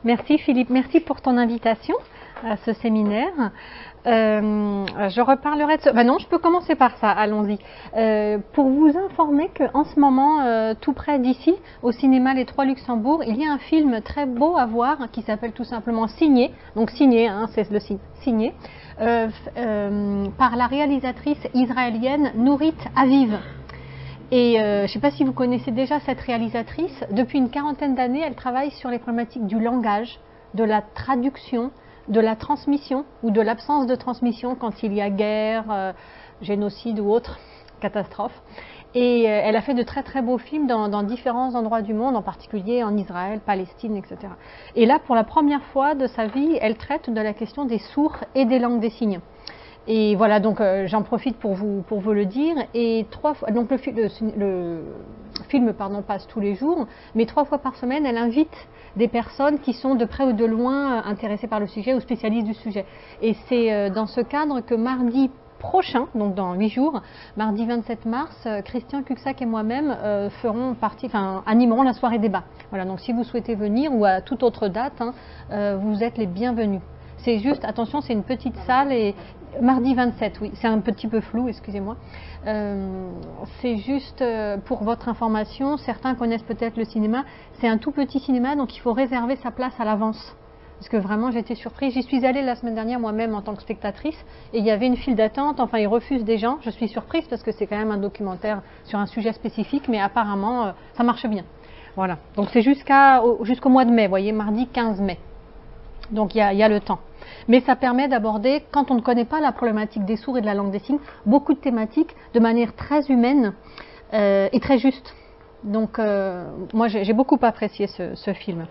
Merci Philippe, merci pour ton invitation à ce séminaire. Je reparlerai de ce... non, je peux commencer par ça, allons-y. Pour vous informer qu'en ce moment, tout près d'ici, au cinéma Les Trois Luxembourg, il y a un film très beau à voir qui s'appelle tout simplement Signé, donc Signé, hein, c'est le signe, Signé, par la réalisatrice israélienne Nourit Aviv. Et je ne sais pas si vous connaissez déjà cette réalisatrice. Depuis une quarantaine d'années, elle travaille sur les problématiques du langage, de la traduction, de la transmission ou de l'absence de transmission quand il y a guerre, génocide ou autre catastrophe. Et elle a fait de très très beaux films dans différents endroits du monde, en particulier en Israël, Palestine, etc. Et là, pour la première fois de sa vie, elle traite de la question des sourds et des langues des signes. Et voilà, donc j'en profite pour vous le dire. Et donc le film passe tous les jours, mais 3 fois par semaine, elle invite des personnes qui sont de près ou de loin intéressées par le sujet ou spécialistes du sujet. Et c'est dans ce cadre que mardi prochain, donc dans 8 jours, mardi 27 mars, Christian Cuxac et moi-même animerons la soirée débat. Voilà, donc si vous souhaitez venir ou à toute autre date, vous êtes les bienvenus. C'est juste, attention, c'est une petite salle et mardi 27, oui, c'est un petit peu flou, excusez-moi. C'est juste pour votre information, certains connaissent peut-être le cinéma, c'est un tout petit cinéma, donc il faut réserver sa place à l'avance. Parce que vraiment, j'étais surprise. J'y suis allée la semaine dernière moi-même en tant que spectatrice et il y avait une file d'attente, enfin ils refusent des gens. Je suis surprise parce que c'est quand même un documentaire sur un sujet spécifique, mais apparemment, ça marche bien. Voilà, donc c'est jusqu'au mois de mai, vous voyez, mardi 15 mai. Donc il y a le temps. Mais ça permet d'aborder, quand on ne connaît pas la problématique des sourds et de la langue des signes, beaucoup de thématiques de manière très humaine et très juste. Donc moi j'ai beaucoup apprécié ce film.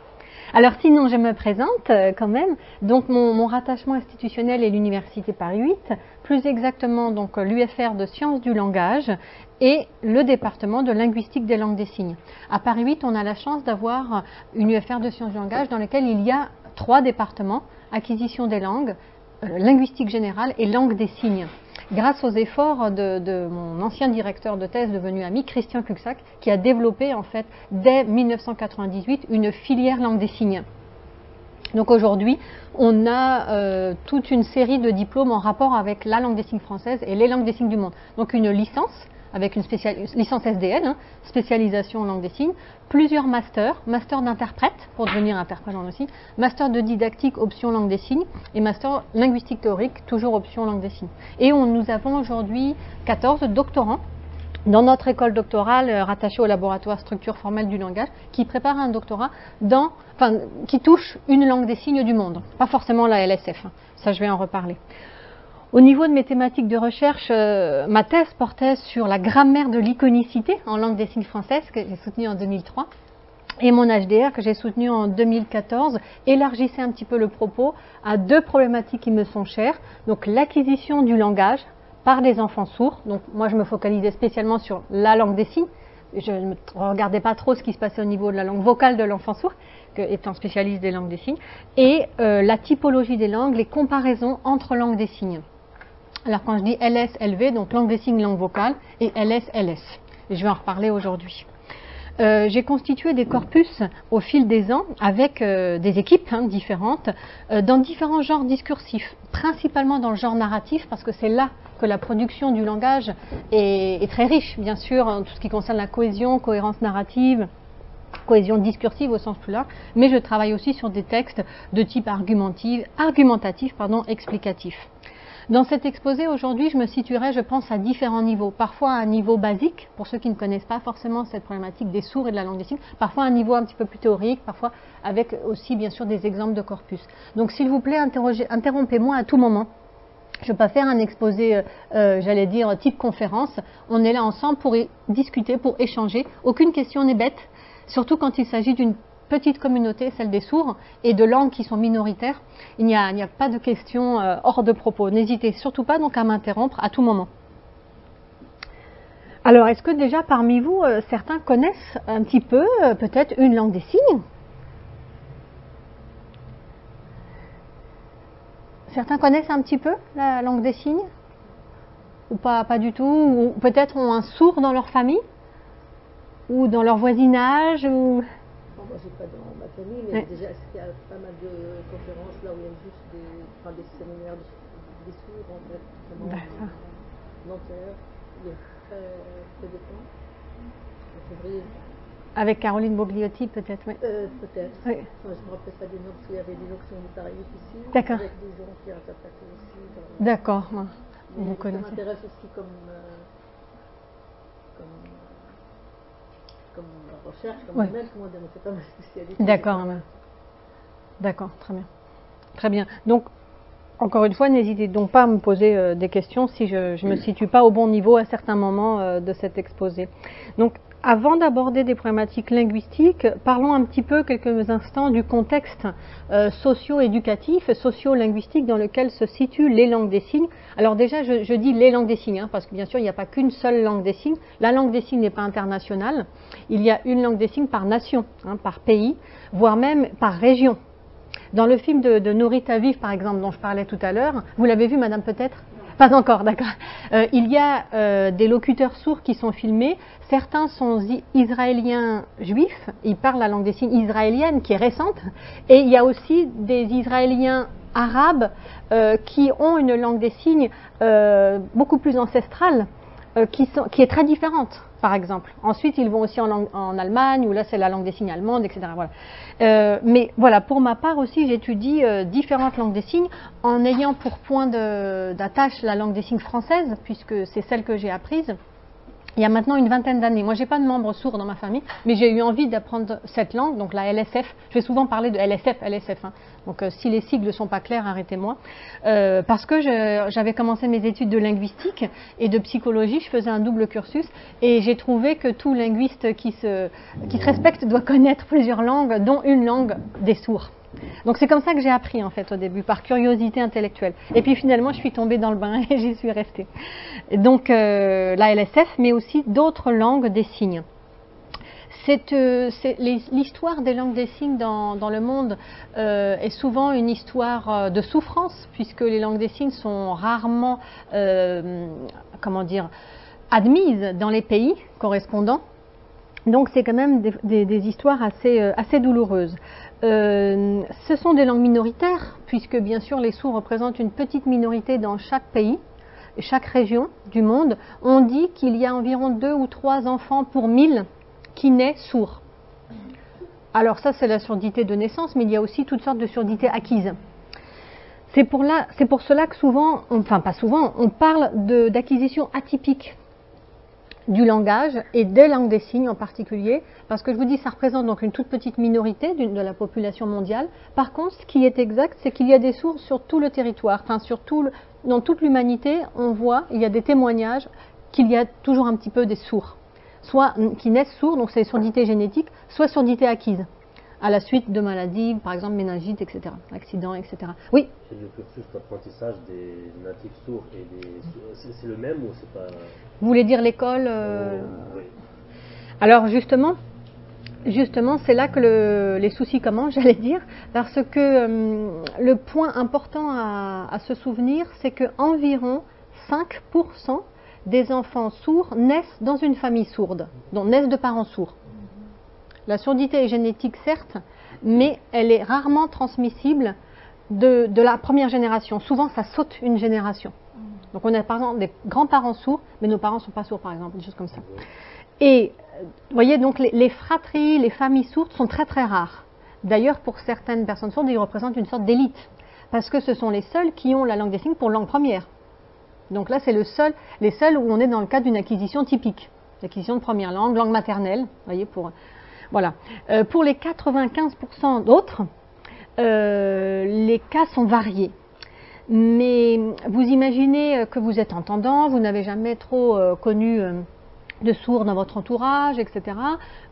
Alors sinon je me présente quand même. Donc mon rattachement institutionnel est l'Université Paris 8, plus exactement donc l'UFR de sciences du langage et le département de linguistique des langues des signes. À Paris 8, on a la chance d'avoir une UFR de sciences du langage dans laquelle il y a 3 départements, acquisition des langues, linguistique générale et langue des signes. Grâce aux efforts de mon ancien directeur de thèse devenu ami, Christian Cuxac, qui a développé en fait dès 1998 une filière langue des signes. Donc aujourd'hui, on a toute une série de diplômes en rapport avec la langue des signes française et les langues des signes du monde. Donc une licence, avec une licence SDL, spécialisation en langue des signes, plusieurs masters, master d'interprète pour devenir interprète en langue des signes, master de didactique option langue des signes et master linguistique théorique, toujours option langue des signes. Et nous avons aujourd'hui 14 doctorants dans notre école doctorale rattachée au laboratoire structure formelle du langage qui prépare un doctorat qui touche une langue des signes du monde, pas forcément la LSF, ça je vais en reparler. Au niveau de mes thématiques de recherche, ma thèse portait sur la grammaire de l'iconicité en langue des signes française que j'ai soutenue en 2003 et mon HDR que j'ai soutenu en 2014 élargissait un petit peu le propos à 2 problématiques qui me sont chères, donc l'acquisition du langage par des enfants sourds, donc moi je me focalisais spécialement sur la langue des signes, je ne regardais pas trop ce qui se passait au niveau de la langue vocale de l'enfant sourd, étant spécialiste des langues des signes, et la typologie des langues, les comparaisons entre langues des signes. Alors quand je dis LS, LV, donc langue des signes, langue vocale, et LS, LS. Et je vais en reparler aujourd'hui. J'ai constitué des corpus au fil des ans avec des équipes différentes dans différents genres discursifs, principalement dans le genre narratif parce que c'est là que la production du langage est très riche, bien sûr, en tout ce qui concerne la cohésion, cohérence narrative, cohésion discursive au sens plus large, mais je travaille aussi sur des textes de type argumentatif, explicatif. Dans cet exposé, aujourd'hui, je me situerai, je pense, à différents niveaux. Parfois à un niveau basique, pour ceux qui ne connaissent pas forcément cette problématique des sourds et de la langue des signes. Parfois à un niveau un petit peu plus théorique, parfois avec aussi, bien sûr, des exemples de corpus. Donc, s'il vous plaît, interrompez-moi à tout moment. Je ne vais pas faire un exposé, j'allais dire, type conférence. On est là ensemble pour discuter, pour échanger. Aucune question n'est bête, surtout quand il s'agit d'une petite communauté, celle des sourds, et de langues qui sont minoritaires. Il n'y a pas de questions hors de propos. N'hésitez surtout pas donc à m'interrompre à tout moment. Alors, est-ce que déjà parmi vous, certains connaissent un petit peu, peut-être, une langue des signes? Certains connaissent un petit peu la langue des signes? Ou pas du tout? Ou peut-être ont un sourd dans leur famille? Ou dans leur voisinage? Ou... moi j'ai pas dans ma famille, mais déjà il y a pas mal de conférences là où il y a juste des séminaires des sourds en fait, vraiment Nanterre, il y a très de temps, en février. Avec Caroline Bogliotti peut-être, oui. Peut-être. Oui. Enfin, je ne me rappelle pas des noms parce qu'il y avait des noms qui sont arrivés ici. D'accord. Avec des gens qui interprétaient aussi. D'accord. Vous connaissez. Ça m'intéresse aussi comme recherche, comme moi-même, comment dire, c'est pas ma spécialité. D'accord. D'accord, très bien. Très bien. Donc, encore une fois, n'hésitez donc pas à me poser des questions si je ne me situe pas au bon niveau à certains moments de cet exposé. Donc, avant d'aborder des problématiques linguistiques, parlons un petit peu quelques instants du contexte socio-éducatif, socio-linguistique dans lequel se situent les langues des signes. Alors déjà, je dis les langues des signes, parce que bien sûr, il n'y a pas qu'une seule langue des signes. La langue des signes n'est pas internationale. Il y a une langue des signes par nation, par pays, voire même par région. Dans le film de Nourrit à vivre, par exemple, dont je parlais tout à l'heure, vous l'avez vu, madame, peut-être ? Pas encore, d'accord. Il y a des locuteurs sourds qui sont filmés. Certains sont israéliens juifs. Ils parlent la langue des signes israélienne, qui est récente. Et il y a aussi des Israéliens arabes qui ont une langue des signes beaucoup plus ancestrale, qui est très différente, par exemple. Ensuite, ils vont aussi en Allemagne, où là, c'est la langue des signes allemande, etc. Voilà. Mais voilà, pour ma part aussi, j'étudie différentes langues des signes en ayant pour point d'attache la langue des signes française, puisque c'est celle que j'ai apprise il y a maintenant une vingtaine d'années. Moi, j'ai pas de membres sourds dans ma famille, mais j'ai eu envie d'apprendre cette langue, donc la LSF. Je vais souvent parler de LSF. Donc, si les sigles ne sont pas clairs, arrêtez-moi. Parce que j'avais commencé mes études de linguistique et de psychologie. Je faisais un double cursus et j'ai trouvé que tout linguiste qui se respecte doit connaître plusieurs langues, dont une langue des sourds. Donc c'est comme ça que j'ai appris en fait au début, par curiosité intellectuelle. Et puis finalement je suis tombée dans le bain et j'y suis restée. Donc la LSF, mais aussi d'autres langues des signes. L'histoire des langues des signes dans le monde est souvent une histoire de souffrance, puisque les langues des signes sont rarement admises dans les pays correspondants. Donc c'est quand même des histoires assez douloureuses. Ce sont des langues minoritaires, puisque bien sûr les sourds représentent une petite minorité dans chaque pays, chaque région du monde. On dit qu'il y a environ 2 ou 3 enfants pour 1000 qui naissent sourds. Alors ça, c'est la surdité de naissance, mais il y a aussi toutes sortes de surdités acquises. C'est pour cela que souvent, pas souvent, on parle d'acquisition atypique du langage et des langues des signes en particulier, parce que je vous dis, ça représente donc une toute petite minorité de la population mondiale. Par contre, ce qui est exact, c'est qu'il y a des sourds sur tout le territoire, dans toute l'humanité, on voit, il y a des témoignages qu'il y a toujours un petit peu des sourds, soit qui naissent sourds, donc c'est surdité génétique, soit surdité acquise, à la suite de maladies, par exemple méningite, etc., accidents, etc. Oui. Et le cursus d'apprentissage des natifs sourds et c'est le même ou c'est pas... Vous voulez dire l'école Oui. Alors justement, c'est là que les soucis commencent, j'allais dire, parce que le point important à se souvenir, c'est que environ 5% des enfants sourds naissent dans une famille sourde, donc naissent de parents sourds. La surdité est génétique, certes, mais elle est rarement transmissible de la première génération. Souvent, ça saute une génération. Donc, on a par exemple des grands-parents sourds, mais nos parents ne sont pas sourds, par exemple, des choses comme ça. Et, vous voyez, donc les fratries, les familles sourdes sont très très rares. D'ailleurs, pour certaines personnes sourdes, ils représentent une sorte d'élite, parce que ce sont les seuls qui ont la langue des signes pour langue première. Donc là, c'est les seuls où on est dans le cas d'une acquisition typique, l'acquisition de première langue maternelle, vous voyez, voilà. Pour les 95% d'autres, les cas sont variés. Mais vous imaginez que vous êtes entendant, vous n'avez jamais trop connu de sourds dans votre entourage, etc.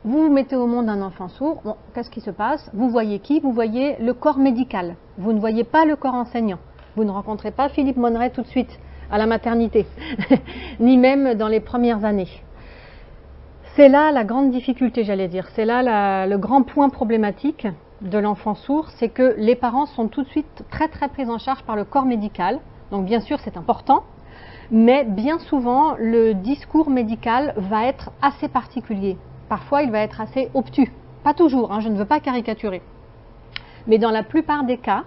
Vous mettez au monde un enfant sourd. Bon, qu'est-ce qui se passe? Vous voyez qui? Vous voyez le corps médical. Vous ne voyez pas le corps enseignant. Vous ne rencontrez pas Philippe Monneret tout de suite à la maternité, ni même dans les premières années. C'est là la grande difficulté, j'allais dire. C'est là le grand point problématique de l'enfant sourd, c'est que les parents sont tout de suite très très pris en charge par le corps médical. Donc bien sûr c'est important, mais bien souvent le discours médical va être assez particulier. Parfois il va être assez obtus, pas toujours, hein, je ne veux pas caricaturer, mais dans la plupart des cas,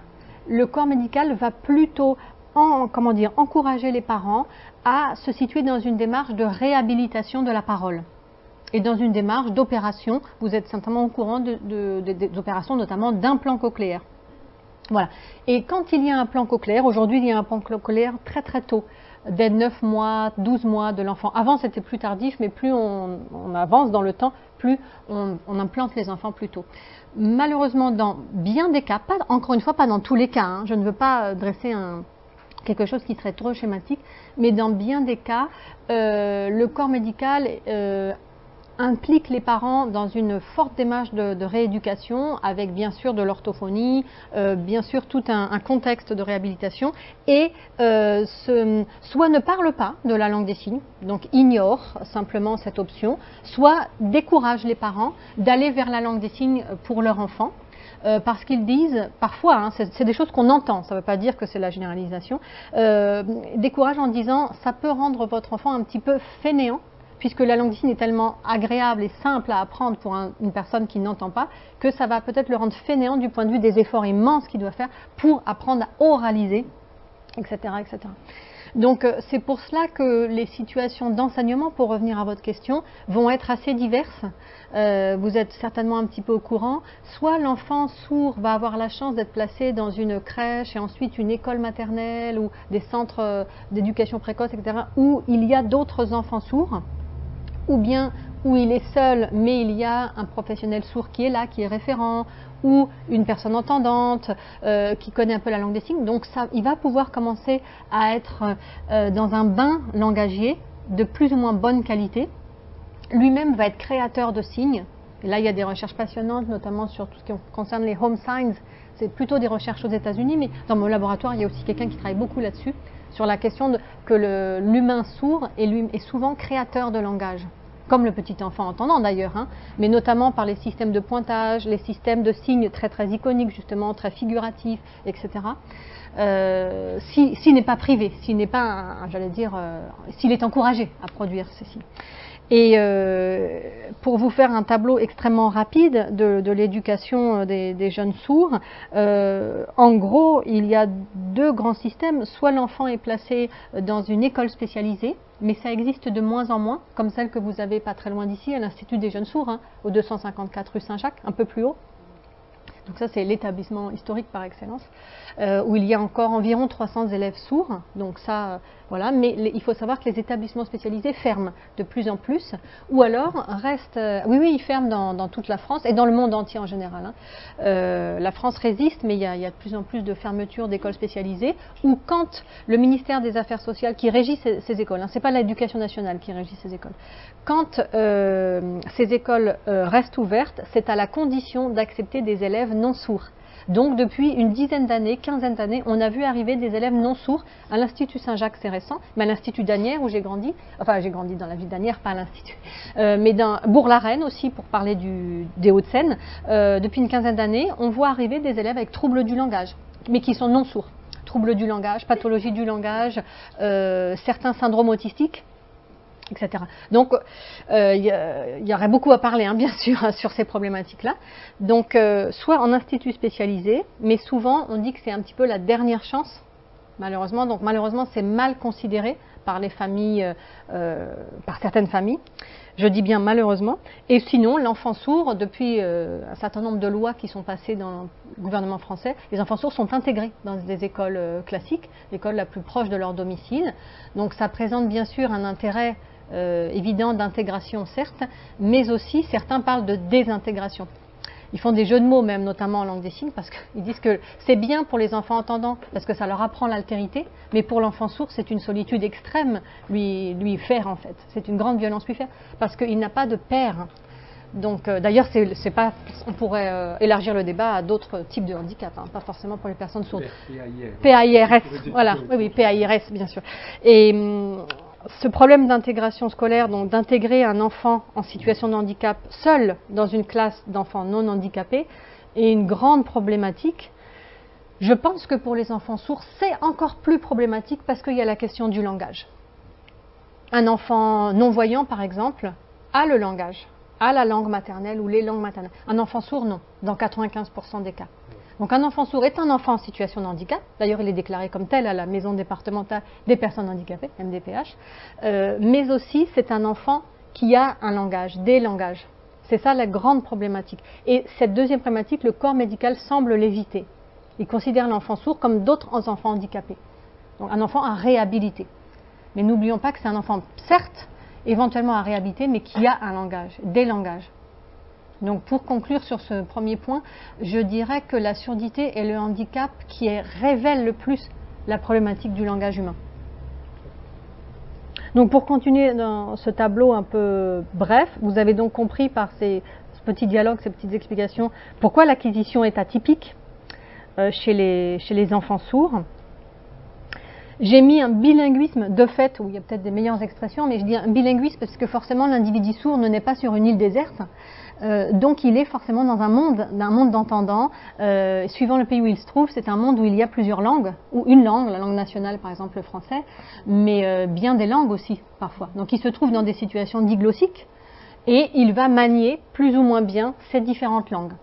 le corps médical va plutôt encourager les parents à se situer dans une démarche de réhabilitation de la parole et dans une démarche d'opération. Vous êtes certainement au courant des opérations, notamment d'implants cochléaires. Voilà. Et quand il y a un implant cochléaire, aujourd'hui il y a un implant cochléaire très très tôt, dès 9 mois, 12 mois de l'enfant. Avant c'était plus tardif, mais plus on avance dans le temps, plus on implante les enfants plus tôt. Malheureusement, dans bien des cas, encore une fois pas dans tous les cas, hein, je ne veux pas dresser quelque chose qui serait trop schématique, mais dans bien des cas, le corps médical implique les parents dans une forte démarche de rééducation, avec bien sûr de l'orthophonie, bien sûr tout un contexte de réhabilitation, et soit ne parle pas de la langue des signes, donc ignore simplement cette option, soit décourage les parents d'aller vers la langue des signes pour leur enfant. Parce qu'ils disent, parfois, hein, c'est des choses qu'on entend, ça ne veut pas dire que c'est la généralisation, décourage en disant ça peut rendre votre enfant un petit peu fainéant, puisque la langue des signes est tellement agréable et simple à apprendre pour une personne qui n'entend pas, que ça va peut-être le rendre fainéant du point de vue des efforts immenses qu'il doit faire pour apprendre à oraliser, etc. etc. Donc c'est pour cela que les situations d'enseignement, pour revenir à votre question, vont être assez diverses. Vous êtes certainement un petit peu au courant. Soit l'enfant sourd va avoir la chance d'être placé dans une crèche et ensuite une école maternelle ou des centres d'éducation précoce, etc., où il y a d'autres enfants sourds, ou bien où il est seul, mais il y a un professionnel sourd qui est là, qui est référent, ou une personne entendante qui connaît un peu la langue des signes. Donc ça, il va pouvoir commencer à être dans un bain langagier de plus ou moins bonne qualité. Lui-même va être créateur de signes. Et là, il y a des recherches passionnantes, notamment sur tout ce qui concerne les home signs. C'est plutôt des recherches aux États-Unis, mais dans mon laboratoire, il y a aussi quelqu'un qui travaille beaucoup là-dessus, sur la question que l'humain sourd est souvent créateur de langage, comme le petit enfant entendant d'ailleurs, hein, mais notamment par les systèmes de pointage, les systèmes de signes très très iconiques, justement, très figuratifs, etc. S'il n'est pas privé, s'il n'est pas, j'allais dire, s'il est encouragé à produire ces signes. Et pour vous faire un tableau extrêmement rapide de l'éducation des jeunes sourds, en gros, il y a deux grands systèmes. Soit l'enfant est placé dans une école spécialisée, mais ça existe de moins en moins, comme celle que vous avez pas très loin d'ici, à l'Institut des jeunes sourds, hein, au 254 rue Saint-Jacques, un peu plus haut. Donc ça, c'est l'établissement historique par excellence, où il y a encore environ 300 élèves sourds. Donc ça, voilà. Mais il faut savoir que les établissements spécialisés ferment de plus en plus, ou alors restent... oui, ils ferment dans toute la France et dans le monde entier en général, hein. La France résiste, mais il y a de plus en plus de fermetures d'écoles spécialisées, ou quand le ministère des Affaires sociales, qui régit ces écoles, hein, c'est pas l'éducation nationale qui régit ces écoles, quand ces écoles restent ouvertes, c'est à la condition d'accepter des élèves non sourds. Donc depuis une dizaine d'années, quinzaine d'années, on a vu arriver des élèves non sourds à l'Institut Saint-Jacques, c'est récent, mais à l'Institut d'Asnières où j'ai grandi, enfin j'ai grandi dans la ville d'Asnières, pas à l'Institut, mais dans Bourg-la-Reine aussi, pour parler des Hauts-de-Seine, depuis une quinzaine d'années, on voit arriver des élèves avec troubles du langage, mais qui sont non sourds. Troubles du langage, pathologie du langage, certains syndromes autistiques, etc. Donc, il y aurait beaucoup à parler, hein, bien sûr, hein, sur ces problématiques-là. Donc, soit en institut spécialisé, mais souvent, on dit que c'est un petit peu la dernière chance, malheureusement. Donc, malheureusement, c'est mal considéré par les familles, par certaines familles. Je dis bien malheureusement. Et sinon, l'enfant sourd, depuis un certain nombre de lois qui sont passées dans le gouvernement français, les enfants sourds sont intégrés dans des écoles classiques, l'école la plus proche de leur domicile. Donc, ça présente bien sûr un intérêt évident d'intégration, certes, mais aussi certains parlent de désintégration. Ils font des jeux de mots même, notamment en langue des signes, parce qu'ils disent que c'est bien pour les enfants entendants, parce que ça leur apprend l'altérité, mais pour l'enfant sourd, c'est une solitude extrême lui faire en fait. C'est une grande violence lui faire, parce qu'il n'a pas de père. Donc, d'ailleurs, c'est pas, on pourrait élargir le débat à d'autres types de handicap, hein, pas forcément pour les personnes sourdes. PAIRS, voilà, oui, PAIRS, bien sûr. Et ce problème d'intégration scolaire, donc d'intégrer un enfant en situation de handicap seul dans une classe d'enfants non handicapés, est une grande problématique. Je pense que pour les enfants sourds, c'est encore plus problématique parce qu'il y a la question du langage. Un enfant non-voyant, par exemple, a le langage, à la langue maternelle ou les langues maternelles. Un enfant sourd, non, dans 95% des cas. Donc un enfant sourd est un enfant en situation de handicap. D'ailleurs, il est déclaré comme tel à la maison départementale des personnes handicapées, MDPH. Mais aussi, c'est un enfant qui a un langage, des langages. C'est ça la grande problématique. Et cette deuxième problématique, le corps médical semble l'éviter. Il considère l'enfant sourd comme d'autres enfants handicapés. Donc un enfant à réhabiliter. Mais n'oublions pas que c'est un enfant, certes, éventuellement à réhabiliter, mais qui a un langage, des langages. Donc pour conclure sur ce premier point, je dirais que la surdité est le handicap qui révèle le plus la problématique du langage humain. Donc pour continuer dans ce tableau un peu bref, vous avez donc compris par ce petit dialogue, ces petites explications, pourquoi l'acquisition est atypique chez les enfants sourds. J'ai mis un bilinguisme de fait, où il y a peut-être des meilleures expressions, mais je dis un bilinguisme parce que forcément l'individu sourd ne naît pas sur une île déserte, donc il est forcément dans un monde d'entendants. Suivant le pays où il se trouve, c'est un monde où il y a plusieurs langues, ou une langue, la langue nationale par exemple le français, mais bien des langues aussi parfois. Donc il se trouve dans des situations diglossiques et il va manier plus ou moins bien ces différentes langues,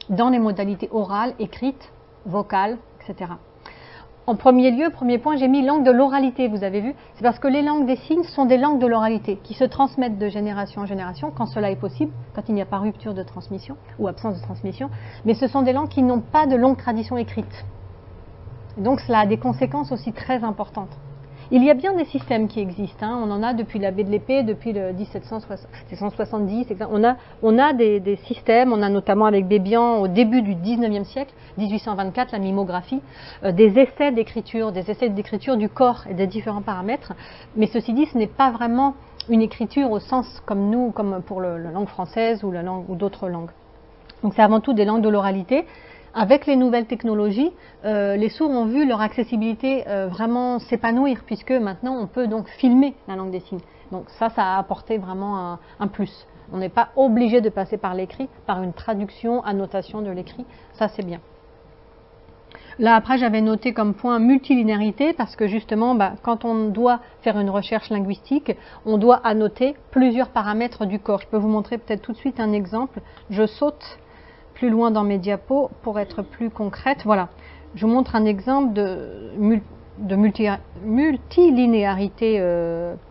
dans les modalités orales, écrites, vocales, etc. En premier lieu, premier point, j'ai mis langue de l'oralité, vous avez vu. C'est parce que les langues des signes sont des langues de l'oralité qui se transmettent de génération en génération quand cela est possible, quand il n'y a pas rupture de transmission ou absence de transmission. Mais ce sont des langues qui n'ont pas de longue tradition écrite. Et donc cela a des conséquences aussi très importantes. Il y a bien des systèmes qui existent, hein. On en a depuis l'abbé de l'Épée, depuis le 1770, on a des systèmes, on a notamment avec Bébian au début du 19e siècle, 1824, la mimeographie, des essais d'écriture du corps et des différents paramètres, mais ceci dit, ce n'est pas vraiment une écriture au sens comme nous, comme pour la langue française ou d'autres langues. Donc c'est avant tout des langues de l'oralité. Avec les nouvelles technologies, les sourds ont vu leur accessibilité vraiment s'épanouir, puisque maintenant on peut donc filmer la langue des signes. Donc ça a apporté vraiment un plus. On n'est pas obligé de passer par l'écrit, par une traduction, annotation de l'écrit, ça c'est bien. Là après j'avais noté comme point multilinéarité, parce que justement quand on doit faire une recherche linguistique, on doit annoter plusieurs paramètres du corps. Je peux vous montrer peut-être tout de suite un exemple. Je saute plus loin dans mes diapos pour être plus concrète. Voilà, je vous montre un exemple de multilinéarité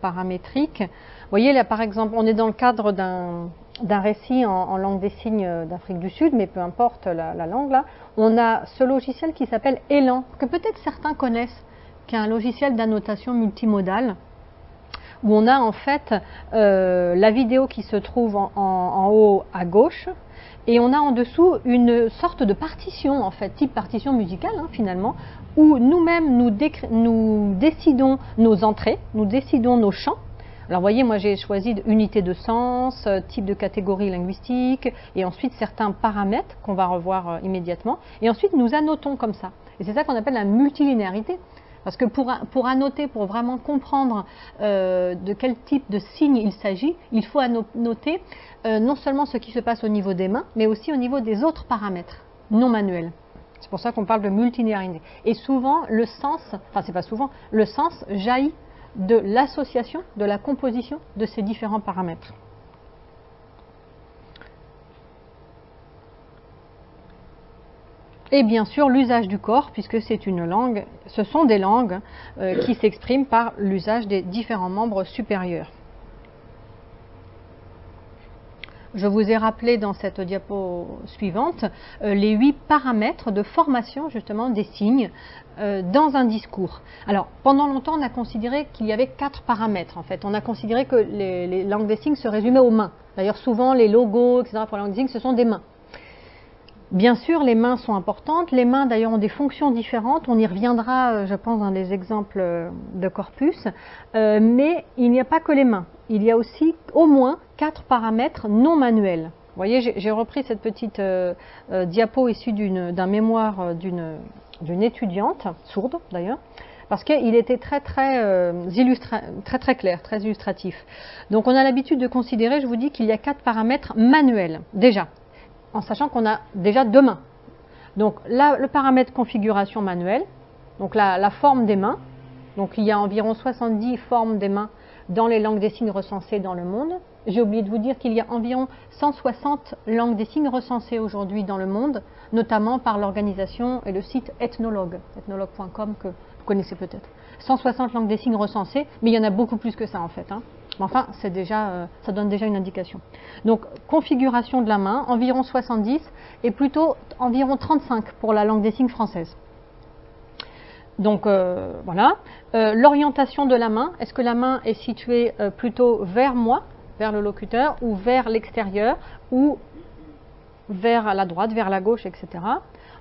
paramétrique. Vous voyez là par exemple, on est dans le cadre d'un récit en langue des signes d'Afrique du Sud, mais peu importe la langue là. On a ce logiciel qui s'appelle Elan, que peut-être certains connaissent, qui est un logiciel d'annotation multimodale, où on a en fait la vidéo qui se trouve en haut à gauche, et on a en dessous une sorte de partition, en fait, type partition musicale hein, finalement, où nous-mêmes nous décidons nos entrées, nous décidons nos chants. Alors vous voyez, moi j'ai choisi unité de sens, type de catégorie linguistique, et ensuite certains paramètres qu'on va revoir immédiatement, et ensuite nous annotons comme ça. Et c'est ça qu'on appelle la multilinéarité. Parce que pour annoter, pour vraiment comprendre de quel type de signe il s'agit, il faut annoter non seulement ce qui se passe au niveau des mains, mais aussi au niveau des autres paramètres non manuels. C'est pour ça qu'on parle de multilinéarité. Et souvent, le sens, enfin c'est pas souvent, le sens jaillit de l'association, de la composition de ces différents paramètres. Et bien sûr l'usage du corps, puisque c'est une langue, ce sont des langues qui s'expriment par l'usage des différents membres supérieurs. Je vous ai rappelé dans cette diapo suivante les 8 paramètres de formation justement des signes dans un discours. Alors pendant longtemps on a considéré qu'il y avait 4 paramètres en fait. On a considéré que les langues des signes se résumaient aux mains. D'ailleurs souvent les logos, etc. pour la langue des signes ce sont des mains. Bien sûr, les mains sont importantes. Les mains, d'ailleurs, ont des fonctions différentes. On y reviendra, je pense, dans les exemples de corpus. Mais il n'y a pas que les mains. Il y a aussi au moins 4 paramètres non manuels. Vous voyez, j'ai repris cette petite diapo issue d'un mémoire d'une étudiante, sourde d'ailleurs, parce qu'il était très clair, très illustratif. Donc on a l'habitude de considérer, je vous dis, qu'il y a 4 paramètres manuels, déjà, en sachant qu'on a déjà 2 mains. Donc là, le paramètre configuration manuelle, donc la forme des mains, donc il y a environ 70 formes des mains dans les langues des signes recensées dans le monde. J'ai oublié de vous dire qu'il y a environ 160 langues des signes recensées aujourd'hui dans le monde, notamment par l'organisation et le site Ethnologue, ethnologue.com que vous connaissez peut-être. 160 langues des signes recensées, mais il y en a beaucoup plus que ça en fait. Mais enfin, c'est déjà, ça donne déjà une indication. Donc, configuration de la main, environ 70 et plutôt environ 35 pour la langue des signes française. Donc, voilà. L'orientation de la main, est-ce que la main est située plutôt vers moi, vers le locuteur, ou vers l'extérieur, ou vers la droite, vers la gauche, etc.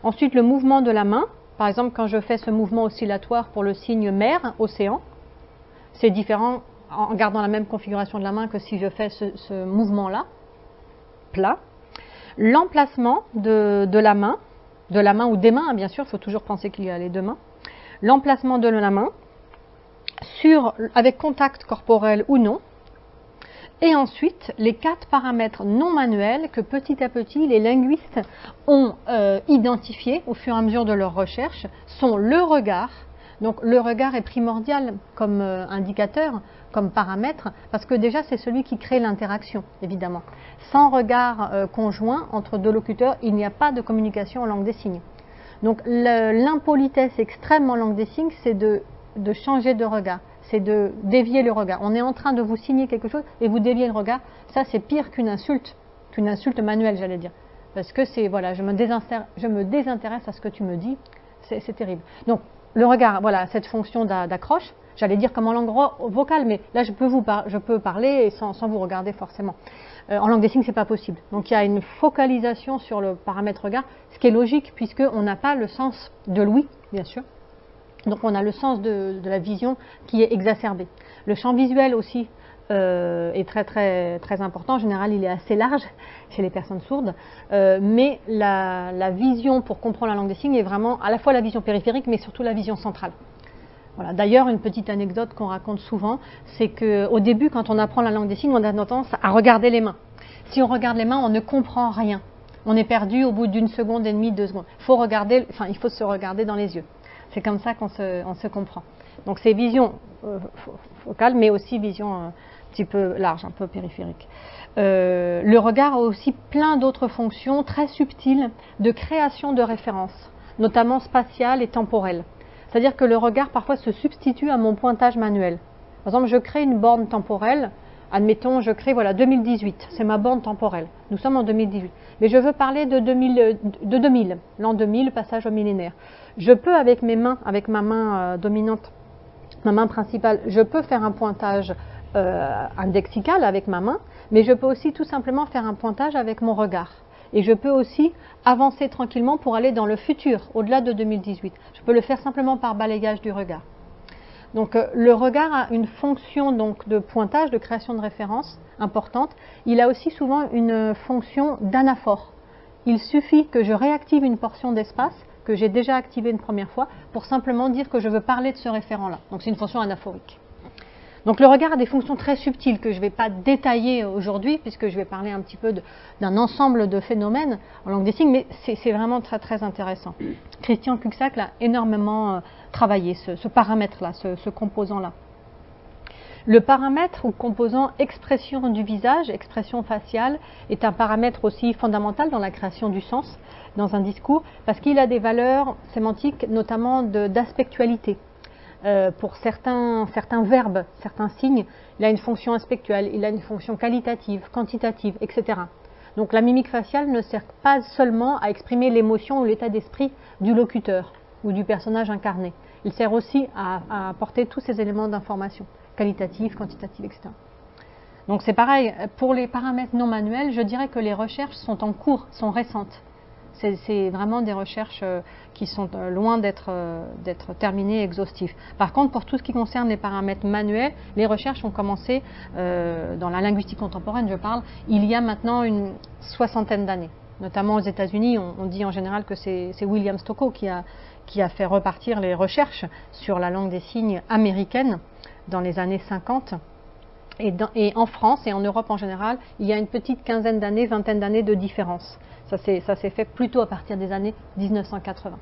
Ensuite, le mouvement de la main. Par exemple, quand je fais ce mouvement oscillatoire pour le signe mer, océan, c'est différent en gardant la même configuration de la main que si je fais ce mouvement-là, plat. L'emplacement de la main ou des mains, bien sûr, il faut toujours penser qu'il y a les deux mains. L'emplacement de la main avec contact corporel ou non. Et ensuite, les 4 paramètres non manuels que petit à petit les linguistes ont identifiés au fur et à mesure de leurs recherches sont le regard. Donc le regard est primordial comme indicateur, comme paramètre, parce que déjà c'est celui qui crée l'interaction, évidemment. Sans regard conjoint entre deux locuteurs, il n'y a pas de communication en langue des signes. Donc l'impolitesse extrême en langue des signes, c'est de changer de regard. C'est de dévier le regard. On est en train de vous signer quelque chose et vous déviez le regard. Ça, c'est pire qu'une insulte manuelle, j'allais dire. Parce que c'est, voilà, je me désintéresse à ce que tu me dis. C'est terrible. Donc, le regard, voilà, cette fonction d'accroche, j'allais dire comme en langue vocale, mais là, je peux parler sans vous regarder forcément. En langue des signes, c'est pas possible. Donc, il y a une focalisation sur le paramètre regard, ce qui est logique, puisqu'on n'a pas le sens de l'ouïe, bien sûr. Donc on a le sens de la vision qui est exacerbé. Le champ visuel aussi est très très très important. En général, il est assez large chez les personnes sourdes, mais la vision pour comprendre la langue des signes est vraiment à la fois la vision périphérique, mais surtout la vision centrale. Voilà. D'ailleurs, une petite anecdote qu'on raconte souvent, c'est qu'au début, quand on apprend la langue des signes, on a tendance à regarder les mains. Si on regarde les mains, on ne comprend rien. On est perdu au bout d'une seconde et demie, 2 secondes. Il faut se regarder dans les yeux. C'est comme ça qu'on se comprend. Donc c'est vision focale, mais aussi vision un petit peu large, un peu périphérique. Le regard a aussi plein d'autres fonctions très subtiles de création de références, notamment spatiales et temporelles. C'est-à-dire que le regard parfois se substitue à mon pointage manuel. Par exemple, je crée une borne temporelle. Admettons, je crée 2018, c'est ma borne temporelle. Nous sommes en 2018. Mais je veux parler de 2000, l'an 2000, passage au millénaire. Je peux avec mes mains, avec ma main dominante, ma main principale, je peux faire un pointage indexical avec ma main, mais je peux aussi tout simplement faire un pointage avec mon regard. Et je peux aussi avancer tranquillement pour aller dans le futur, au-delà de 2018. Je peux le faire simplement par balayage du regard. Donc le regard a une fonction donc, de pointage, de création de référence importante. Il a aussi souvent une fonction d'anaphore. Il suffit que je réactive une portion d'espace que j'ai déjà activée une première fois pour simplement dire que je veux parler de ce référent-là. Donc c'est une fonction anaphorique. Donc le regard a des fonctions très subtiles que je ne vais pas détailler aujourd'hui puisque je vais parler un petit peu d'un ensemble de phénomènes en langue des signes, mais c'est vraiment très très intéressant. Christian Cuxac l'a énormément travaillé, ce paramètre-là, ce composant-là. Le paramètre ou composant expression du visage, expression faciale, est un paramètre aussi fondamental dans la création du sens dans un discours parce qu'il a des valeurs sémantiques notamment d'aspectualité. Pour certains verbes, certains signes, il a une fonction aspectuelle, il a une fonction qualitative, quantitative, etc. Donc la mimique faciale ne sert pas seulement à exprimer l'émotion ou l'état d'esprit du locuteur ou du personnage incarné. Il sert aussi à apporter tous ces éléments d'information, qualitative, quantitative, etc. Donc c'est pareil, pour les paramètres non manuels, je dirais que les recherches sont en cours, sont récentes. C'est vraiment des recherches qui sont loin d'être terminées, exhaustives. Par contre, pour tout ce qui concerne les paramètres manuels, les recherches ont commencé, dans la linguistique contemporaine, je parle, il y a maintenant une 60aine d'années. Notamment aux États-Unis, on dit en général que c'est William Stockow qui a fait repartir les recherches sur la langue des signes américaine dans les années 50. Et en France et en Europe en général, il y a une petite quinzaine d'années, vingtaine d'années de différence. Ça s'est fait plutôt à partir des années 1980.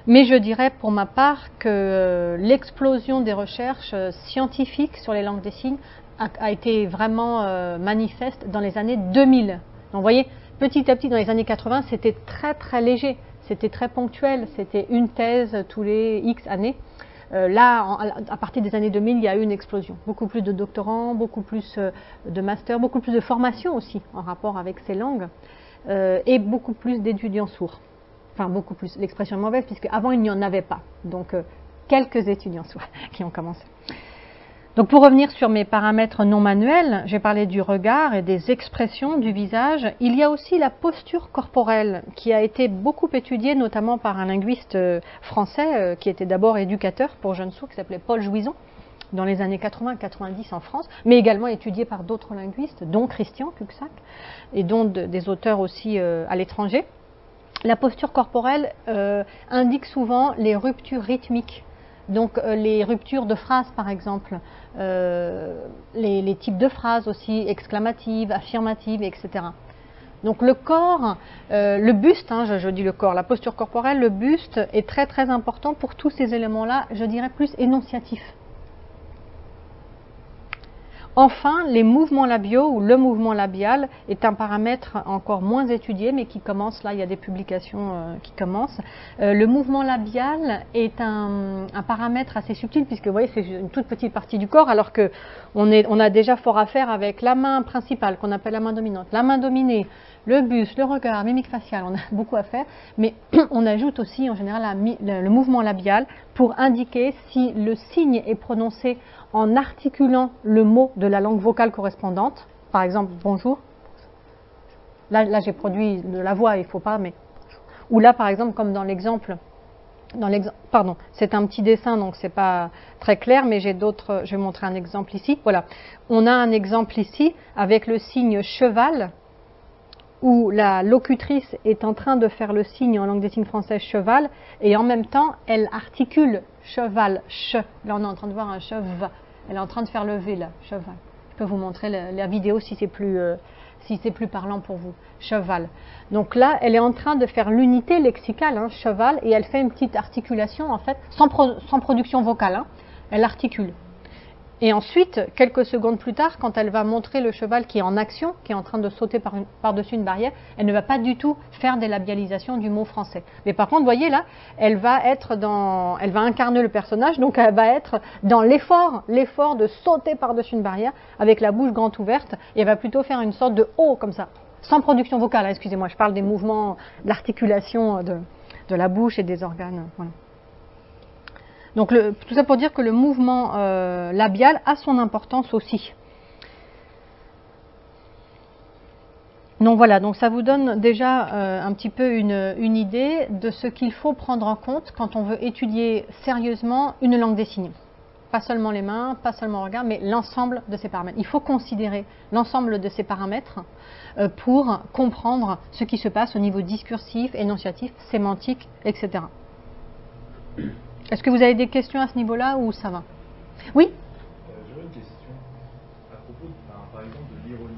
Mais je dirais pour ma part que l'explosion des recherches scientifiques sur les langues des signes a été vraiment manifeste dans les années 2000. Donc vous voyez, petit à petit dans les années 80, c'était très très léger, c'était très ponctuel, c'était une thèse tous les X années. Là, à partir des années 2000, il y a eu une explosion. Beaucoup plus de doctorants, beaucoup plus de masters, beaucoup plus de formations aussi en rapport avec ces langues et beaucoup plus d'étudiants sourds. Enfin, beaucoup plus, l'expression est mauvaise, puisque avant il n'y en avait pas. Donc, quelques étudiants sourds qui ont commencé. Donc, pour revenir sur mes paramètres non manuels, j'ai parlé du regard et des expressions du visage. Il y a aussi la posture corporelle qui a été beaucoup étudiée, notamment par un linguiste français qui était d'abord éducateur pour jeunes sourds, qui s'appelait Paul Jouison, dans les années 80-90 en France, mais également étudié par d'autres linguistes, dont Christian Cuxac, et dont des auteurs aussi à l'étranger. La posture corporelle indique souvent les ruptures rythmiques, donc les ruptures de phrases par exemple, les types de phrases aussi, exclamatives, affirmatives, etc. Donc le corps, le buste, je dis le corps, la posture corporelle, le buste est très très important pour tous ces éléments-là, je dirais plus énonciatifs. Enfin, les mouvements labiaux ou le mouvement labial est un paramètre encore moins étudié, mais qui commence, là il y a des publications qui commencent. Le mouvement labial est un paramètre assez subtil, puisque vous voyez c'est une toute petite partie du corps, alors qu'on a déjà fort à faire avec la main principale, qu'on appelle la main dominante, la main dominée, le buste, le regard, mimique faciale, on a beaucoup à faire, mais on ajoute aussi en général le mouvement labial pour indiquer si le signe est prononcé en articulant le mot de la langue vocale correspondante. Par exemple, bonjour. Là j'ai produit de la voix, il ne faut pas, mais... Ou là, par exemple, comme dans l'exemple... Pardon, c'est un petit dessin, donc c'est pas très clair, mais j'ai d'autres... Je vais montrer un exemple ici. Voilà. On a un exemple ici avec le signe cheval, où la locutrice est en train de faire le signe en langue des signes française cheval, et en même temps, elle articule cheval, che. Là, on est en train de voir un cheval. Elle est en train de faire le V, là, cheval. Je peux vous montrer la vidéo si c'est plus parlant pour vous. Cheval. Donc là, elle est en train de faire l'unité lexicale, cheval, et elle fait une petite articulation, en fait, sans production vocale. Elle articule. Et ensuite, quelques secondes plus tard, quand elle va montrer le cheval qui est en action, qui est en train de sauter par-dessus une barrière, elle ne va pas du tout faire des labialisations du mot français. Mais par contre, vous voyez là, elle va incarner le personnage, donc elle va être dans l'effort de sauter par-dessus une barrière, avec la bouche grande ouverte, et elle va plutôt faire une sorte de O comme ça, sans production vocale, excusez-moi, je parle des mouvements, de l'articulation de la bouche et des organes, voilà. Donc tout ça pour dire que le mouvement labial a son importance aussi. Donc voilà, donc ça vous donne déjà un petit peu une idée de ce qu'il faut prendre en compte quand on veut étudier sérieusement une langue des signes. Pas seulement les mains, pas seulement le regard, mais l'ensemble de ces paramètres. Il faut considérer l'ensemble de ces paramètres pour comprendre ce qui se passe au niveau discursif, énonciatif, sémantique, etc. Est-ce que vous avez des questions à ce niveau-là ou ça va? Oui? J'aurais une question à propos, par exemple, de l'ironie.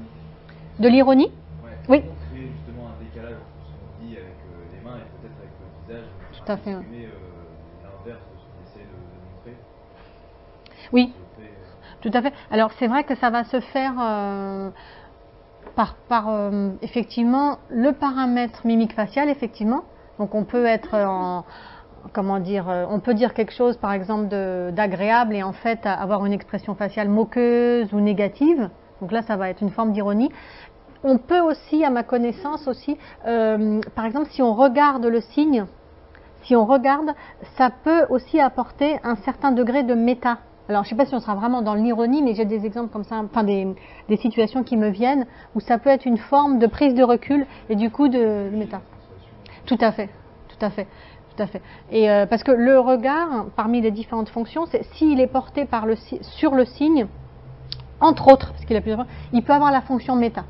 De l'ironie? Ouais. Oui. On crée justement un décalage entre ce qu'on dit avec les mains et peut-être avec le visage. Tout à fait. L'inverse de ce qu'on essaie de montrer. Oui, tout à fait. Alors c'est vrai que ça va se faire par effectivement le paramètre mimique faciale, effectivement. Donc on peut être en... Comment dire, on peut dire quelque chose par exemple d'agréable et en fait avoir une expression faciale moqueuse ou négative. Donc là, ça va être une forme d'ironie. On peut aussi, à ma connaissance aussi, par exemple, si on regarde le signe, ça peut aussi apporter un certain degré de méta. Alors, je ne sais pas si on sera vraiment dans l'ironie, mais j'ai des exemples comme ça, enfin des situations qui me viennent où ça peut être une forme de prise de recul et du coup de méta. Tout à fait, tout à fait. Tout à fait. Et parce que le regard, parmi les différentes fonctions, c'est s'il est porté sur le signe, entre autres, parce qu'il a plusieurs, il peut avoir la fonction méta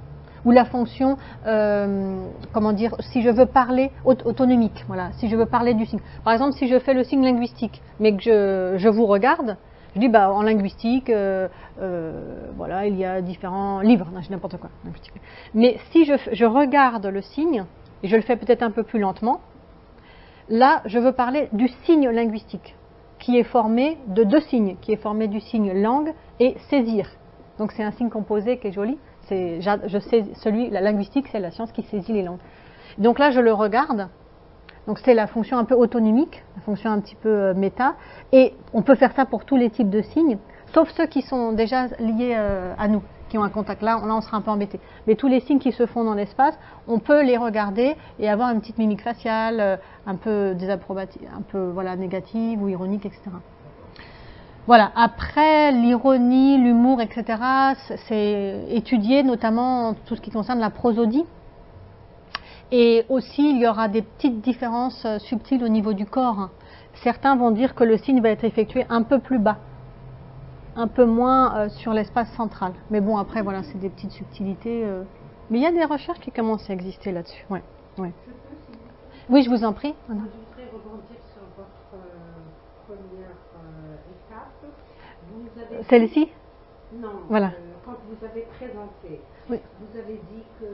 ou la fonction, comment dire, si je veux parler autonomique, voilà, si je veux parler du signe. Par exemple, si je fais le signe linguistique, mais que je vous regarde, je dis en linguistique, voilà, il y a différents livres, non, je dis n'importe quoi. Mais si je regarde le signe, et je le fais peut-être un peu plus lentement, Là, je veux parler du signe linguistique, qui est formé de 2 signes, qui est formé du signe langue et saisir. Donc c'est un signe composé qui est joli. La linguistique, c'est la science qui saisit les langues. Donc là, je le regarde. Donc c'est la fonction un peu autonomique, la fonction un petit peu méta. Et on peut faire ça pour tous les types de signes, sauf ceux qui sont déjà liés à nous, qui ont un contact. Là, on sera un peu embêté. Mais tous les signes qui se font dans l'espace, on peut les regarder et avoir une petite mimique faciale, un peu désapprobative, un peu négative ou ironique, etc. Voilà. Après, l'ironie, l'humour, etc., c'est étudié notamment tout ce qui concerne la prosodie. Et aussi, il y aura des petites différences subtiles au niveau du corps. Certains vont dire que le signe va être effectué un peu plus bas, un peu moins sur l'espace central. Mais bon, après, voilà, c'est des petites subtilités. Mais il y a des recherches qui commencent à exister là-dessus. Ouais, ouais. Oui, je vous en prie. Je voudrais rebondir sur votre première étape. Celle-ci? Non, voilà. Quand vous avez présenté, oui. Vous avez dit que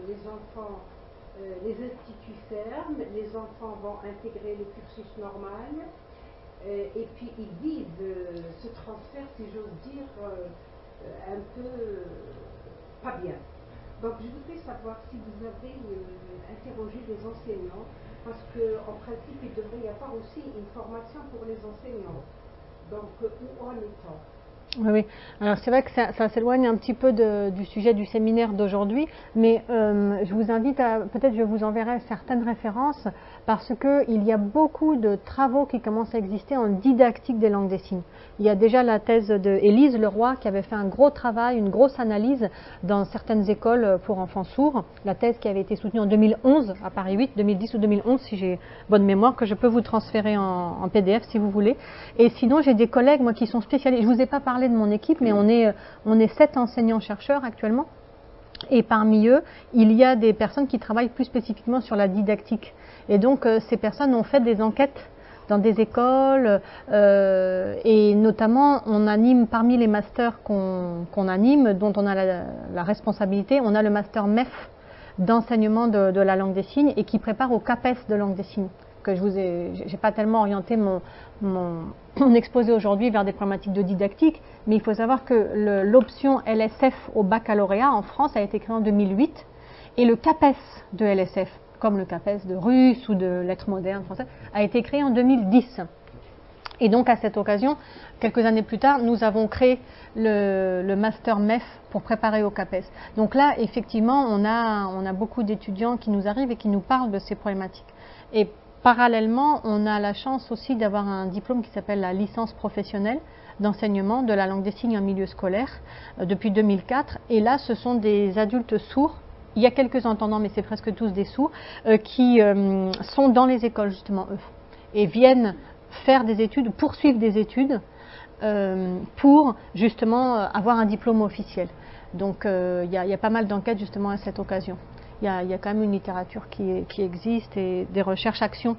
les enfants, les instituts ferment, les enfants vont intégrer le cursus normal, et puis ils vivent ce transfert, si j'ose dire, un peu pas bien. Donc je voudrais savoir si vous avez interrogé les enseignants, parce qu'en principe il devrait y avoir aussi une formation pour les enseignants. Donc où en est-on? Oui, oui. Alors c'est vrai que ça s'éloigne un petit peu du sujet du séminaire d'aujourd'hui, mais je vous invite à, peut-être je vous enverrai certaines références, parce qu'il y a beaucoup de travaux qui commencent à exister en didactique des langues des signes. Il y a déjà la thèse de Élise Leroy qui avait fait un gros travail, une grosse analyse dans certaines écoles pour enfants sourds, la thèse qui avait été soutenue en 2011 à Paris 8, 2010 ou 2011 si j'ai bonne mémoire, que je peux vous transférer en PDF si vous voulez. Et sinon j'ai des collègues moi qui sont spécialisés, je vous ai pas parlé de mon équipe, mais on est 7 enseignants-chercheurs actuellement. Et parmi eux, il y a des personnes qui travaillent plus spécifiquement sur la didactique. Et donc, ces personnes ont fait des enquêtes dans des écoles, et notamment, on anime parmi les masters qu'on anime, dont on a la responsabilité, on a le master MEF d'enseignement de la langue des signes et qui prépare au CAPES de langue des signes. Que j'ai pas tellement orienté mon exposé aujourd'hui vers des problématiques de didactique, mais il faut savoir que l'option LSF au baccalauréat en France a été créée en 2008 et le CAPES de LSF, comme le CAPES de russe ou de lettres modernes françaises, a été créé en 2010. Et donc à cette occasion, quelques années plus tard, nous avons créé le master MEF pour préparer au CAPES. Donc là, effectivement, on a beaucoup d'étudiants qui nous arrivent et qui nous parlent de ces problématiques. Et parallèlement, on a la chance aussi d'avoir un diplôme qui s'appelle la licence professionnelle d'enseignement de la langue des signes en milieu scolaire depuis 2004. Et là, ce sont des adultes sourds. Il y a quelques entendants, mais c'est presque tous des sourds, qui sont dans les écoles, justement, eux, et viennent faire des études, poursuivre des études pour, justement, avoir un diplôme officiel. Donc, il y a pas mal d'enquêtes, justement, à cette occasion. Il y a quand même une littérature qui existe et des recherches-actions.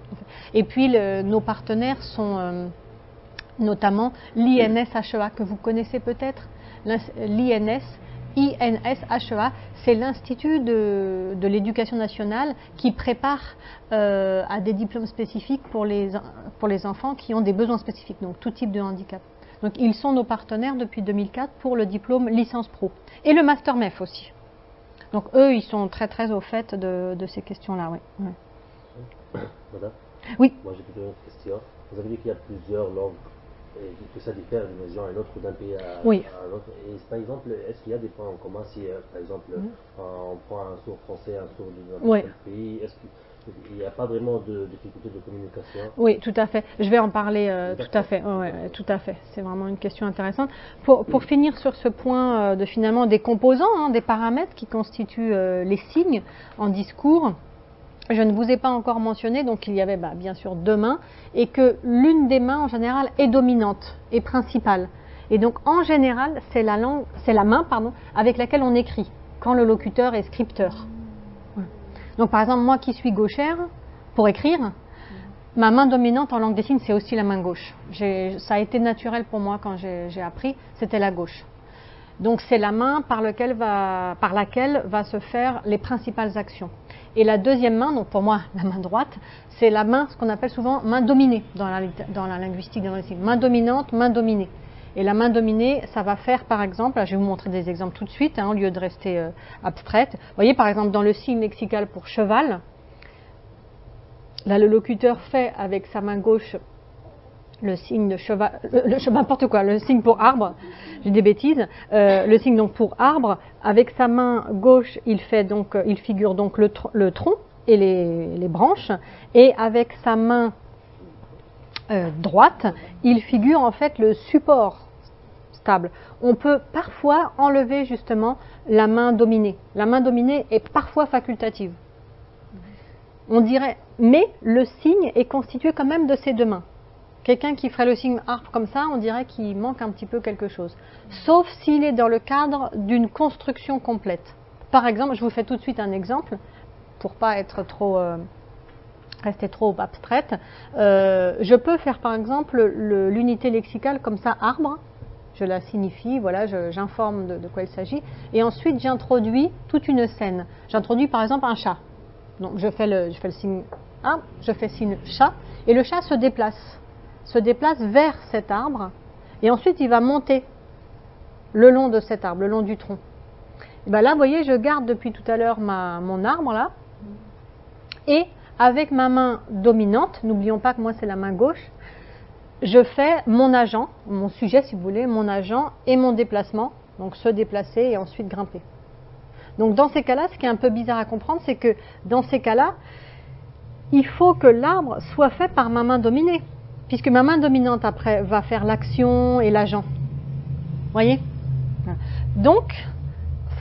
Et puis, nos partenaires sont notamment l'INS-HEA, que vous connaissez peut-être. INS-HEA, c'est l'Institut de l'éducation nationale qui prépare à des diplômes spécifiques pour les enfants qui ont des besoins spécifiques, donc tout type de handicap. Donc, ils sont nos partenaires depuis 2004 pour le diplôme licence pro. Et le Master MEF aussi. Donc eux, ils sont très très au fait de ces questions-là, oui. Ouais. Madame? Oui. Moi j'ai plutôt une autre question. Vous avez dit qu'il y a plusieurs langues et que ça diffère d'une région à une autre ou d'un pays à un autre. Et par exemple, est-ce qu'il y a des points en commun si par exemple on prend un sourd français, un sourd d'un autre pays, est-ce qu'il n'y a pas vraiment de difficulté de communication? Oui, tout à fait. Je vais en parler tout à fait. Ouais, tout à fait. C'est vraiment une question intéressante. Pour finir sur ce point de finalement des composants, des paramètres qui constituent les signes en discours, je ne vous ai pas encore mentionné, donc il y avait bien sûr 2 mains, et que l'une des mains en général est dominante et principale. Et donc en général, c'est la main avec laquelle on écrit, quand le locuteur est scripteur. Donc par exemple, moi qui suis gauchère, pour écrire, ma main dominante en langue des signes, c'est aussi la main gauche. Ça a été naturel pour moi quand j'ai appris, c'était la gauche. Donc c'est la main par laquelle va se faire les principales actions. Et la deuxième main, donc pour moi la main droite, c'est la main, ce qu'on appelle souvent main dominée dans la linguistique, dans le signe. Main dominante, main dominée. Et la main dominée, ça va faire par exemple, là, je vais vous montrer des exemples tout de suite, au lieu de rester abstraite. Vous voyez par exemple dans le signe lexical pour cheval, là le locuteur fait avec sa main gauche le signe de cheval, n'importe quoi, le signe pour arbre, j'ai des bêtises, le signe donc pour arbre, avec sa main gauche il figure donc le tronc et les branches, et avec sa main droite, il figure en fait le support stable. On peut parfois enlever justement la main dominée. La main dominée est parfois facultative. On dirait, mais le signe est constitué quand même de ces deux mains. Quelqu'un qui ferait le signe harpe comme ça, on dirait qu'il manque un petit peu quelque chose. Sauf s'il est dans le cadre d'une construction complète. Par exemple, je vous fais tout de suite un exemple, pour pas être trop... rester trop abstraite. Je peux faire par exemple l'unité lexicale comme ça, arbre, je la signifie, voilà, j'informe de quoi il s'agit, et ensuite j'introduis toute une scène. J'introduis par exemple un chat. Donc je fais le signe A, je fais signe chat, et le chat se déplace vers cet arbre, et ensuite il va monter le long de cet arbre, le long du tronc. Et bien là, vous voyez, je garde depuis tout à l'heure mon arbre là, et avec ma main dominante, n'oublions pas que moi c'est la main gauche, je fais mon agent, mon sujet si vous voulez, mon agent et mon déplacement, donc se déplacer et ensuite grimper. Donc dans ces cas-là, ce qui est un peu bizarre à comprendre, c'est que dans ces cas-là, il faut que l'arbre soit fait par ma main dominée, puisque ma main dominante après va faire l'action et l'agent. Vous voyez? Donc,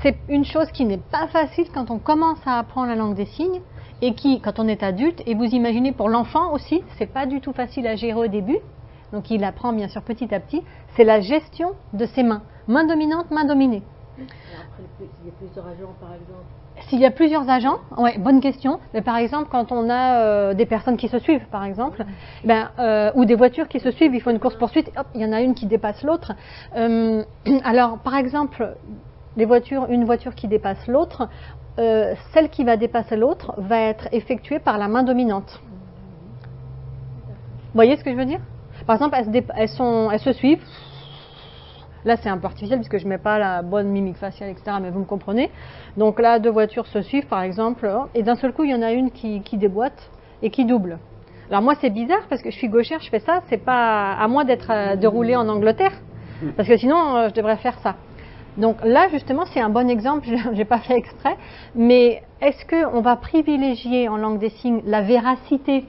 c'est une chose qui n'est pas facile quand on commence à apprendre la langue des signes, et qui, quand on est adulte, et vous imaginez pour l'enfant aussi, c'est pas du tout facile à gérer au début, donc il apprend bien sûr petit à petit, c'est la gestion de ses mains, main dominante, main dominée. Et après, s'il y a plusieurs agents par exemple. S'il y a plusieurs agents, ouais, bonne question. Mais par exemple, quand on a des personnes qui se suivent, par exemple, ou des voitures qui se suivent, il faut une course-poursuite, hop, il y en a une qui dépasse l'autre. Alors, par exemple, une voiture qui dépasse l'autre, celle qui va dépasser l'autre va être effectuée par la main dominante. Vous voyez ce que je veux dire? Par exemple, elles se suivent. Là, c'est un peu artificiel puisque je ne mets pas la bonne mimique faciale, etc. Mais vous me comprenez. Donc là, deux voitures se suivent, par exemple, et d'un seul coup, il y en a une qui déboîte et qui double. Alors moi, c'est bizarre parce que je suis gauchère, je fais ça. C'est pas à moi de rouler en Angleterre, parce que sinon, je devrais faire ça. Donc là, justement, c'est un bon exemple. Je n'ai pas fait exprès, mais est-ce qu'on va privilégier en langue des signes la véracité,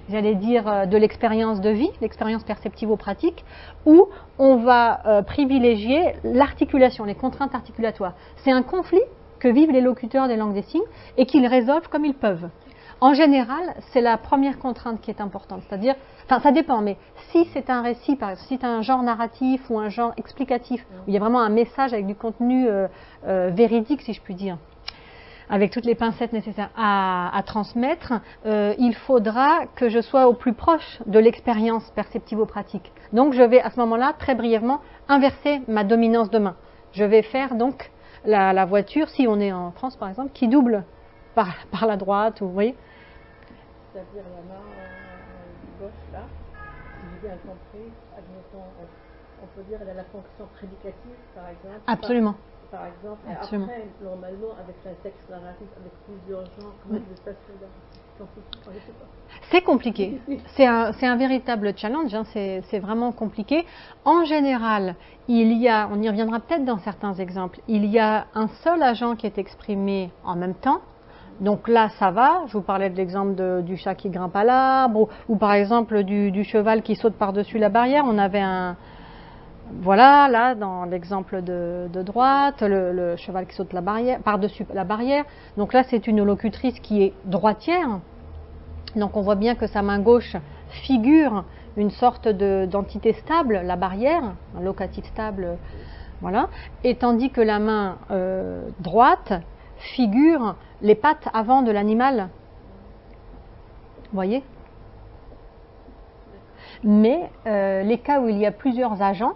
j'allais dire, de l'expérience de vie, l'expérience perceptivo-pratique, ou on va privilégier l'articulation, les contraintes articulatoires. C'est un conflit que vivent les locuteurs des langues des signes et qu'ils résolvent comme ils peuvent. En général, c'est la première contrainte qui est importante, c'est-à-dire, enfin ça dépend, mais si c'est un récit, par exemple, si c'est un genre narratif ou un genre explicatif, où il y a vraiment un message avec du contenu véridique, si je puis dire, avec toutes les pincettes nécessaires à transmettre, il faudra que je sois au plus proche de l'expérience perceptivo-pratique. Donc je vais à ce moment-là, très brièvement, inverser ma dominance de main. Je vais faire donc la voiture, si on est en France par exemple, qui double par la droite, vous voyez. C'est-à-dire la main gauche là, si j'ai bien compris, admettons, on peut dire elle a la fonction prédicative par exemple. Absolument. Par exemple, et Absolument. après, normalement, avec un texte narratif, avec plusieurs genres, comment il se passe C'est compliqué. C'est un véritable challenge, hein. C'est vraiment compliqué. En général, on y reviendra peut-être dans certains exemples, il y a un seul agent qui est exprimé en même temps. Donc là, ça va. Je vous parlais de l'exemple du chat qui grimpe à l'arbre, ou par exemple du cheval qui saute par-dessus la barrière. On avait voilà, là, dans l'exemple de droite, le cheval qui saute par-dessus la barrière. Donc là, c'est une locutrice qui est droitière. Donc on voit bien que sa main gauche figure une sorte d'entité stable, la barrière, un locatif stable, voilà. Et tandis que la main droite figure les pattes avant de l'animal. Vous voyez ? Mais les cas où il y a plusieurs agents,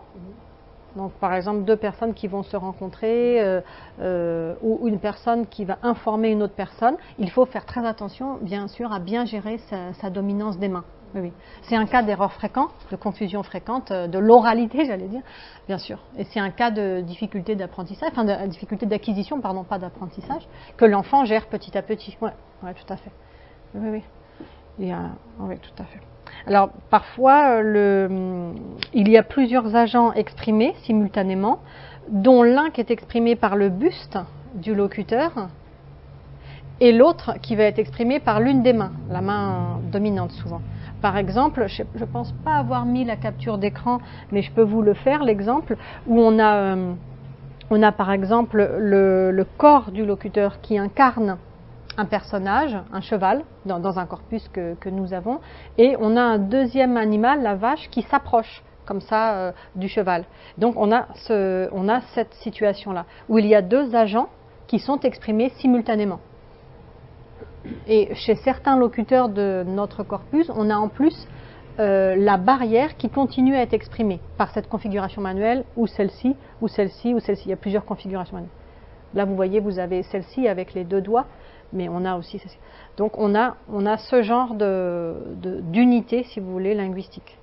Donc par exemple 2 personnes qui vont se rencontrer ou une personne qui va informer une autre personne, il faut faire très attention bien sûr à bien gérer sa dominance des mains. Oui, oui. C'est un cas d'erreur fréquente, de confusion fréquente, de l'oralité j'allais dire, bien sûr. Et c'est un cas de difficulté d'apprentissage, enfin de difficulté d'acquisition, pardon, pas d'apprentissage, que l'enfant gère petit à petit. Oui, ouais, tout à fait. Oui, oui. Oui, tout à fait. Alors parfois, il y a plusieurs agents exprimés simultanément, dont l'un qui est exprimé par le buste du locuteur et l'autre qui va être exprimé par l'une des mains, la main dominante souvent. Par exemple, je ne pense pas avoir mis la capture d'écran, mais je peux vous le faire, l'exemple où on a par exemple le corps du locuteur qui incarne un personnage, un cheval, dans un corpus que nous avons, et on a un deuxième animal, la vache, qui s'approche comme ça du cheval. Donc on a cette situation-là, où il y a 2 agents qui sont exprimés simultanément. Et chez certains locuteurs de notre corpus, on a en plus la barrière qui continue à être exprimée par cette configuration manuelle, ou celle-ci, ou celle-ci, ou celle-ci. Il y a plusieurs configurations manuelles. Là, vous voyez, vous avez celle-ci avec les 2 doigts, mais on a aussi celle-ci. Donc on a ce genre d'unité, si vous voulez, linguistique.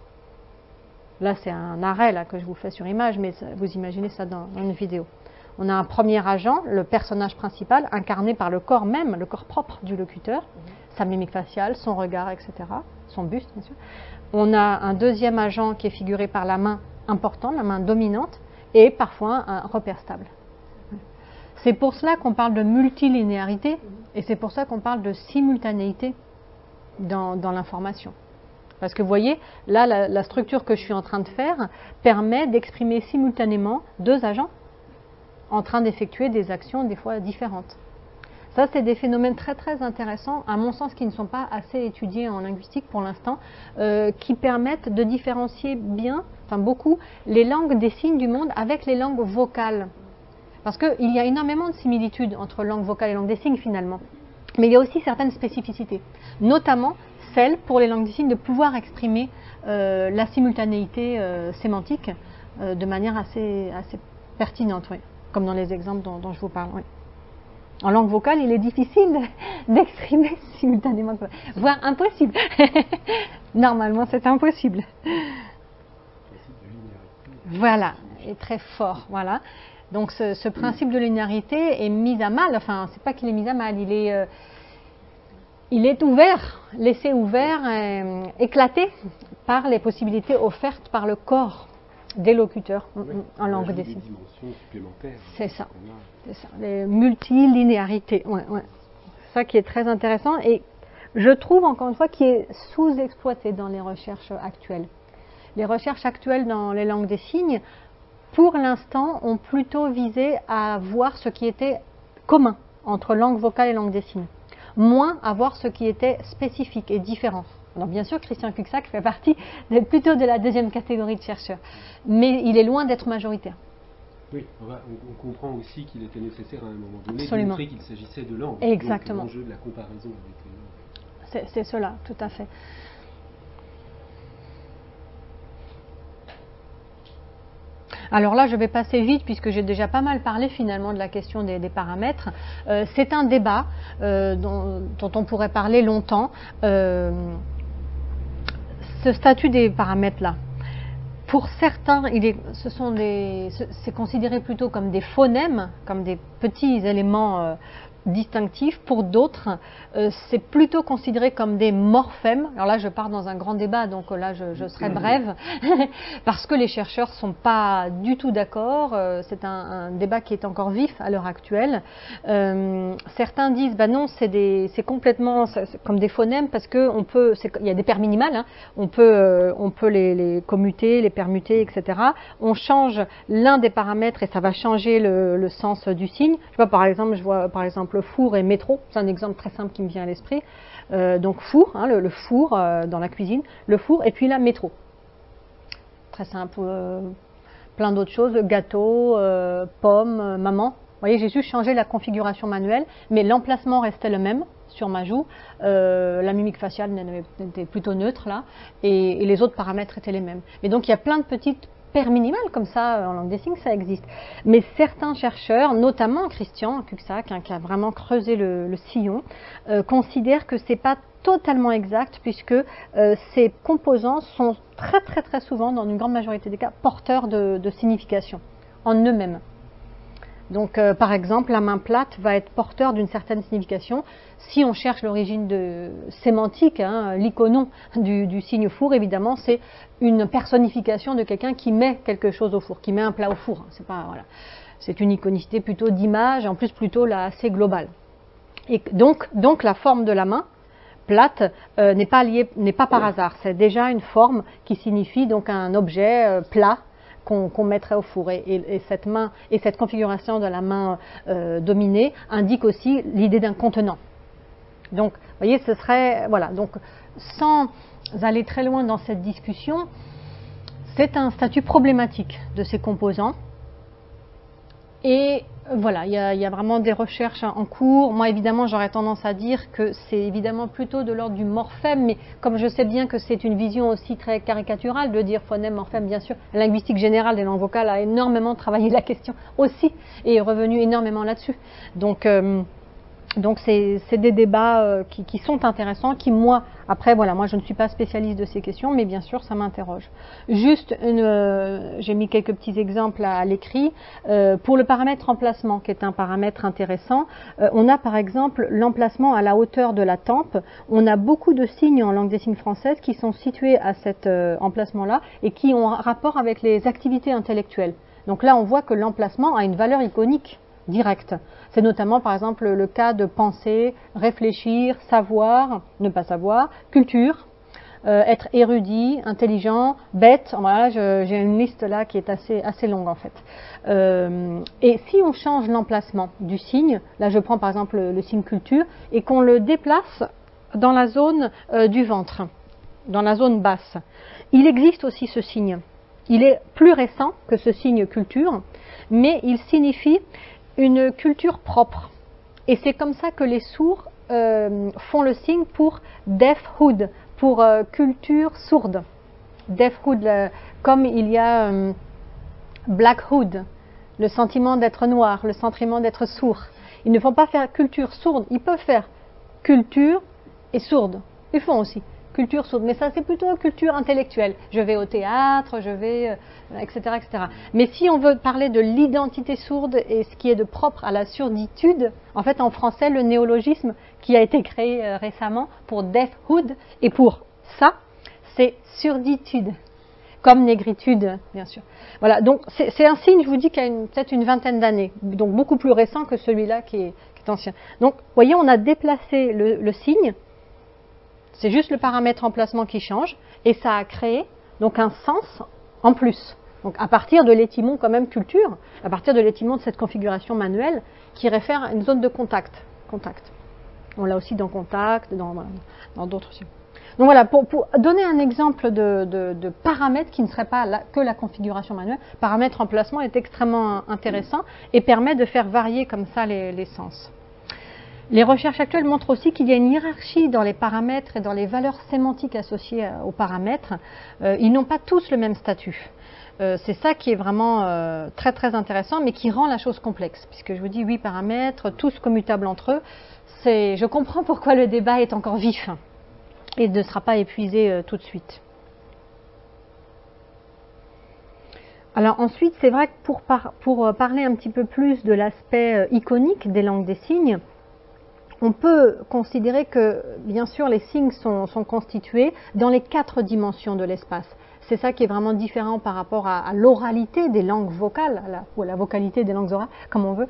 Là, c'est un arrêt là, que je vous fais sur image, mais vous imaginez ça dans une vidéo. On a un premier agent, le personnage principal, incarné par le corps même, le corps propre du locuteur, sa mimique faciale, son regard, etc., son buste, bien sûr. On a un deuxième agent qui est figuré par la main importante, la main dominante, et parfois un repère stable. C'est pour cela qu'on parle de multilinéarité, et c'est pour ça qu'on parle de simultanéité dans l'information. Parce que vous voyez, là, la structure que je suis en train de faire permet d'exprimer simultanément 2 agents en train d'effectuer des actions des fois différentes. Ça, c'est des phénomènes très très intéressants, à mon sens, qui ne sont pas assez étudiés en linguistique pour l'instant, qui permettent de différencier bien, enfin beaucoup, les langues des signes du monde avec les langues vocales. Parce qu'il y a énormément de similitudes entre langue vocale et langue des signes finalement. Mais il y a aussi certaines spécificités, notamment celle pour les langues des signes de pouvoir exprimer la simultanéité sémantique de manière assez pertinente, oui. Comme dans les exemples dont je vous parle. Oui. En langue vocale, il est difficile d'exprimer simultanément, voire impossible. Normalement, c'est impossible. Voilà, est très fort. Voilà. Donc, ce principe de linéarité est mis à mal. Enfin, c'est pas qu'il est mis à mal, il est ouvert, laissé ouvert, éclaté par les possibilités offertes par le corps des locuteurs en langue des signes. C'est ça, les multilinéarités. Ouais. C'est ça qui est très intéressant et je trouve encore une fois qui est sous-exploité dans les recherches actuelles. Les recherches actuelles dans les langues des signes, pour l'instant, ont plutôt visé à voir ce qui était commun entre langue vocale et langue des signes, moins à voir ce qui était spécifique et différent. Alors bien sûr, Christian Cuxac fait partie plutôt de la deuxième catégorie de chercheurs, mais il est loin d'être majoritaire. Oui, on comprend aussi qu'il était nécessaire à un moment donné Absolument. de montrer qu'il s'agissait de langue. Exactement. Donc l'enjeu de la comparaison avec les langues. C'est cela, tout à fait. Alors là, je vais passer vite puisque j'ai déjà pas mal parlé finalement de la question des paramètres. C'est un débat dont on pourrait parler longtemps. Ce statut des paramètres-là, pour certains, c'est considéré plutôt comme des phonèmes, comme des petits éléments distinctifs. Pour d'autres, c'est plutôt considéré comme des morphèmes. Alors là, je pars dans un grand débat, donc là, je serai brève, parce que les chercheurs ne sont pas du tout d'accord. C'est un débat qui est encore vif à l'heure actuelle. Certains disent, bah non, c'est complètement comme des phonèmes, parce que il y a des paires minimales, hein, on peut les commuter, les permuter, etc. On change l'un des paramètres et ça va changer le sens du signe. Je vois par exemple four et métro, c'est un exemple très simple qui me vient à l'esprit. Donc four, hein, le four dans la cuisine, le four, et puis là métro. Très simple, plein d'autres choses, gâteau, pomme, maman. Vous voyez, j'ai juste changé la configuration manuelle, mais l'emplacement restait le même sur ma joue. La mimique faciale était plutôt neutre là, et les autres paramètres étaient les mêmes. Et donc il y a plein de petites repère minimal, comme ça en langue des signes ça existe. Mais certains chercheurs, notamment Christian Cuxac, qui a vraiment creusé le sillon, considèrent que c'est pas totalement exact, puisque ces composants sont très souvent, dans une grande majorité des cas, porteurs de signification en eux-mêmes. Donc par exemple, la main plate va être porteur d'une certaine signification. Si on cherche l'origine sémantique, l'iconon du signe four, évidemment, c'est une personnification de quelqu'un qui met quelque chose au four, qui met un plat au four. C'est pas, voilà. C'est une iconicité plutôt d'image, en plus plutôt là, assez globale. Et donc la forme de la main plate n'est pas par hasard. C'est déjà une forme qui signifie donc un objet plat qu'on mettrait au four. Et cette main et cette configuration de la main dominée indique aussi l'idée d'un contenant. Donc, vous voyez, ce serait, voilà, donc sans aller très loin dans cette discussion, c'est un statut problématique de ces composants. Et voilà, il y a vraiment des recherches en cours. Moi, évidemment, j'aurais tendance à dire que c'est évidemment plutôt de l'ordre du morphème, mais comme je sais bien que c'est une vision aussi très caricaturale de dire phonème, morphème, bien sûr, la linguistique générale des langues vocales a énormément travaillé la question aussi et est revenu énormément là-dessus. Donc c'est des débats qui sont intéressants, qui moi, après voilà, moi je ne suis pas spécialiste de ces questions, mais bien sûr ça m'interroge. Juste, j'ai mis quelques petits exemples à l'écrit. Pour le paramètre emplacement, qui est un paramètre intéressant, on a par exemple l'emplacement à la hauteur de la tempe. On a beaucoup de signes en langue des signes française qui sont situés à cet emplacement-là et qui ont un rapport avec les activités intellectuelles. Donc là on voit que l'emplacement a une valeur iconique direct. C'est notamment par exemple le cas de penser, réfléchir, savoir, ne pas savoir, culture, être érudit, intelligent, bête. Voilà, j'ai une liste là qui est assez longue en fait. Et si on change l'emplacement du signe, là je prends par exemple le signe culture, et qu'on le déplace dans la zone du ventre, dans la zone basse, il existe aussi ce signe. Il est plus récent que ce signe culture, mais il signifie une culture propre. Et c'est comme ça que les sourds font le signe pour deafhood, pour culture sourde. Deafhood, comme il y a blackhood, le sentiment d'être noir, le sentiment d'être sourd. Ils ne font pas faire culture sourde, ils peuvent faire culture et sourde. Ils font aussi culture sourde, mais ça c'est plutôt culture intellectuelle. Je vais au théâtre, je vais, etc., etc. Mais si on veut parler de l'identité sourde et ce qui est de propre à la surditude, en fait en français le néologisme qui a été créé récemment pour deafhood et pour ça, c'est surditude, comme négritude bien sûr. Voilà, donc c'est un signe, je vous dis, qui a peut-être une vingtaine d'années, donc beaucoup plus récent que celui-là qui est ancien. Donc vous voyez, on a déplacé le signe. C'est juste le paramètre emplacement qui change et ça a créé donc un sens en plus. Donc à partir de l'étymon quand même culture, à partir de l'étymon de cette configuration manuelle qui réfère à une zone de contact. On l'a aussi dans contact, dans d'autres aussi. Donc voilà, pour donner un exemple de paramètre qui ne serait pas que la configuration manuelle, paramètre emplacement est extrêmement intéressant et permet de faire varier comme ça les sens. Les recherches actuelles montrent aussi qu'il y a une hiérarchie dans les paramètres et dans les valeurs sémantiques associées aux paramètres. Ils n'ont pas tous le même statut. C'est ça qui est vraiment très intéressant, mais qui rend la chose complexe. Puisque je vous dis 8 paramètres, tous commutables entre eux. Je comprends pourquoi le débat est encore vif et ne sera pas épuisé tout de suite. Alors ensuite, c'est vrai que pour parler un petit peu plus de l'aspect iconique des langues des signes, on peut considérer que, bien sûr, les signes sont constitués dans les 4 dimensions de l'espace. C'est ça qui est vraiment différent par rapport à l'oralité des langues vocales, ou à la vocalité des langues orales, comme on veut.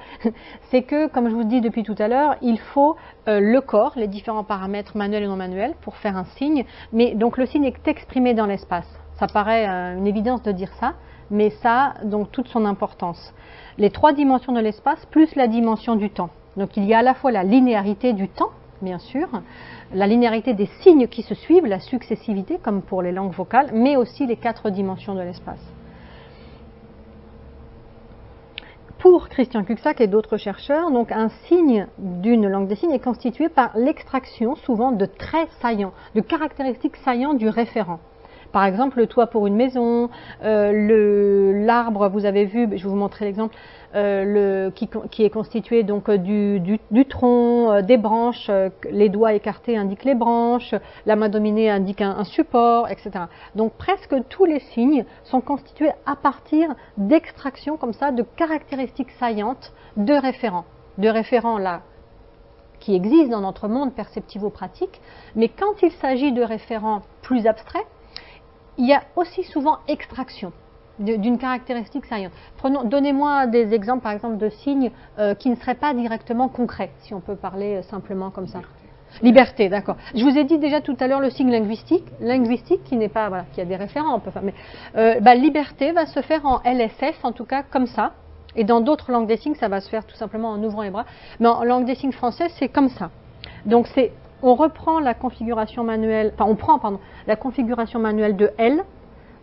C'est que, comme je vous dis depuis tout à l'heure, il faut le corps, les différents paramètres manuels et non manuels, pour faire un signe. Mais donc le signe est exprimé dans l'espace. Ça paraît une évidence de dire ça, mais ça a donc toute son importance. Les 3 dimensions de l'espace, plus la dimension du temps. Donc il y a à la fois la linéarité du temps, bien sûr, la linéarité des signes qui se suivent, la successivité, comme pour les langues vocales, mais aussi les 4 dimensions de l'espace. Pour Christian Cuxac et d'autres chercheurs, donc un signe d'une langue des signes est constitué par l'extraction souvent de traits saillants, de caractéristiques saillantes du référent. Par exemple, le toit pour une maison, l'arbre, vous avez vu, je vais vous montrer l'exemple, qui est constitué donc du tronc, des branches, les doigts écartés indiquent les branches, la main dominée indique un support, etc. Donc presque tous les signes sont constitués à partir d'extractions comme ça, de caractéristiques saillantes de référents là, qui existent dans notre monde perceptivo-pratique, mais quand il s'agit de référents plus abstraits, il y a aussi souvent extraction d'une caractéristique saillante. Donnez-moi des exemples, par exemple, de signes qui ne seraient pas directement concrets, si on peut parler simplement comme ça. Liberté, d'accord. Je vous ai dit déjà tout à l'heure le signe linguistique qui n'est pas, voilà, qui a des référents, on peut faire, mais liberté va se faire en LSF, en tout cas comme ça, et dans d'autres langues des signes, ça va se faire tout simplement en ouvrant les bras, mais en langue des signes française, c'est comme ça. Donc on reprend la configuration manuelle, enfin on prend, pardon, la configuration manuelle de L,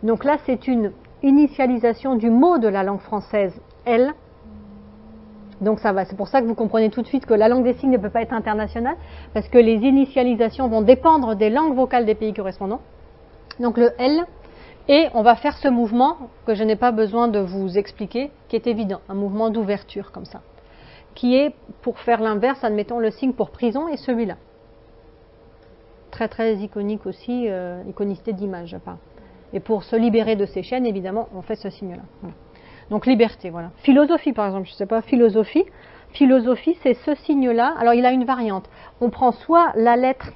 donc là c'est une initialisation du mot de la langue française, L. Donc ça va, c'est pour ça que vous comprenez tout de suite que la langue des signes ne peut pas être internationale, parce que les initialisations vont dépendre des langues vocales des pays correspondants. Donc le L, et on va faire ce mouvement que je n'ai pas besoin de vous expliquer, qui est évident, un mouvement d'ouverture comme ça, qui est, pour faire l'inverse, admettons le signe pour prison et celui-là. Très très iconique aussi, iconicité d'image, je parle. Et pour se libérer de ces chaînes, évidemment, on fait ce signe-là. Voilà. Donc liberté, voilà. Philosophie, par exemple, je ne sais pas, philosophie. Philosophie, c'est ce signe-là. Alors, il a une variante. On prend soit la lettre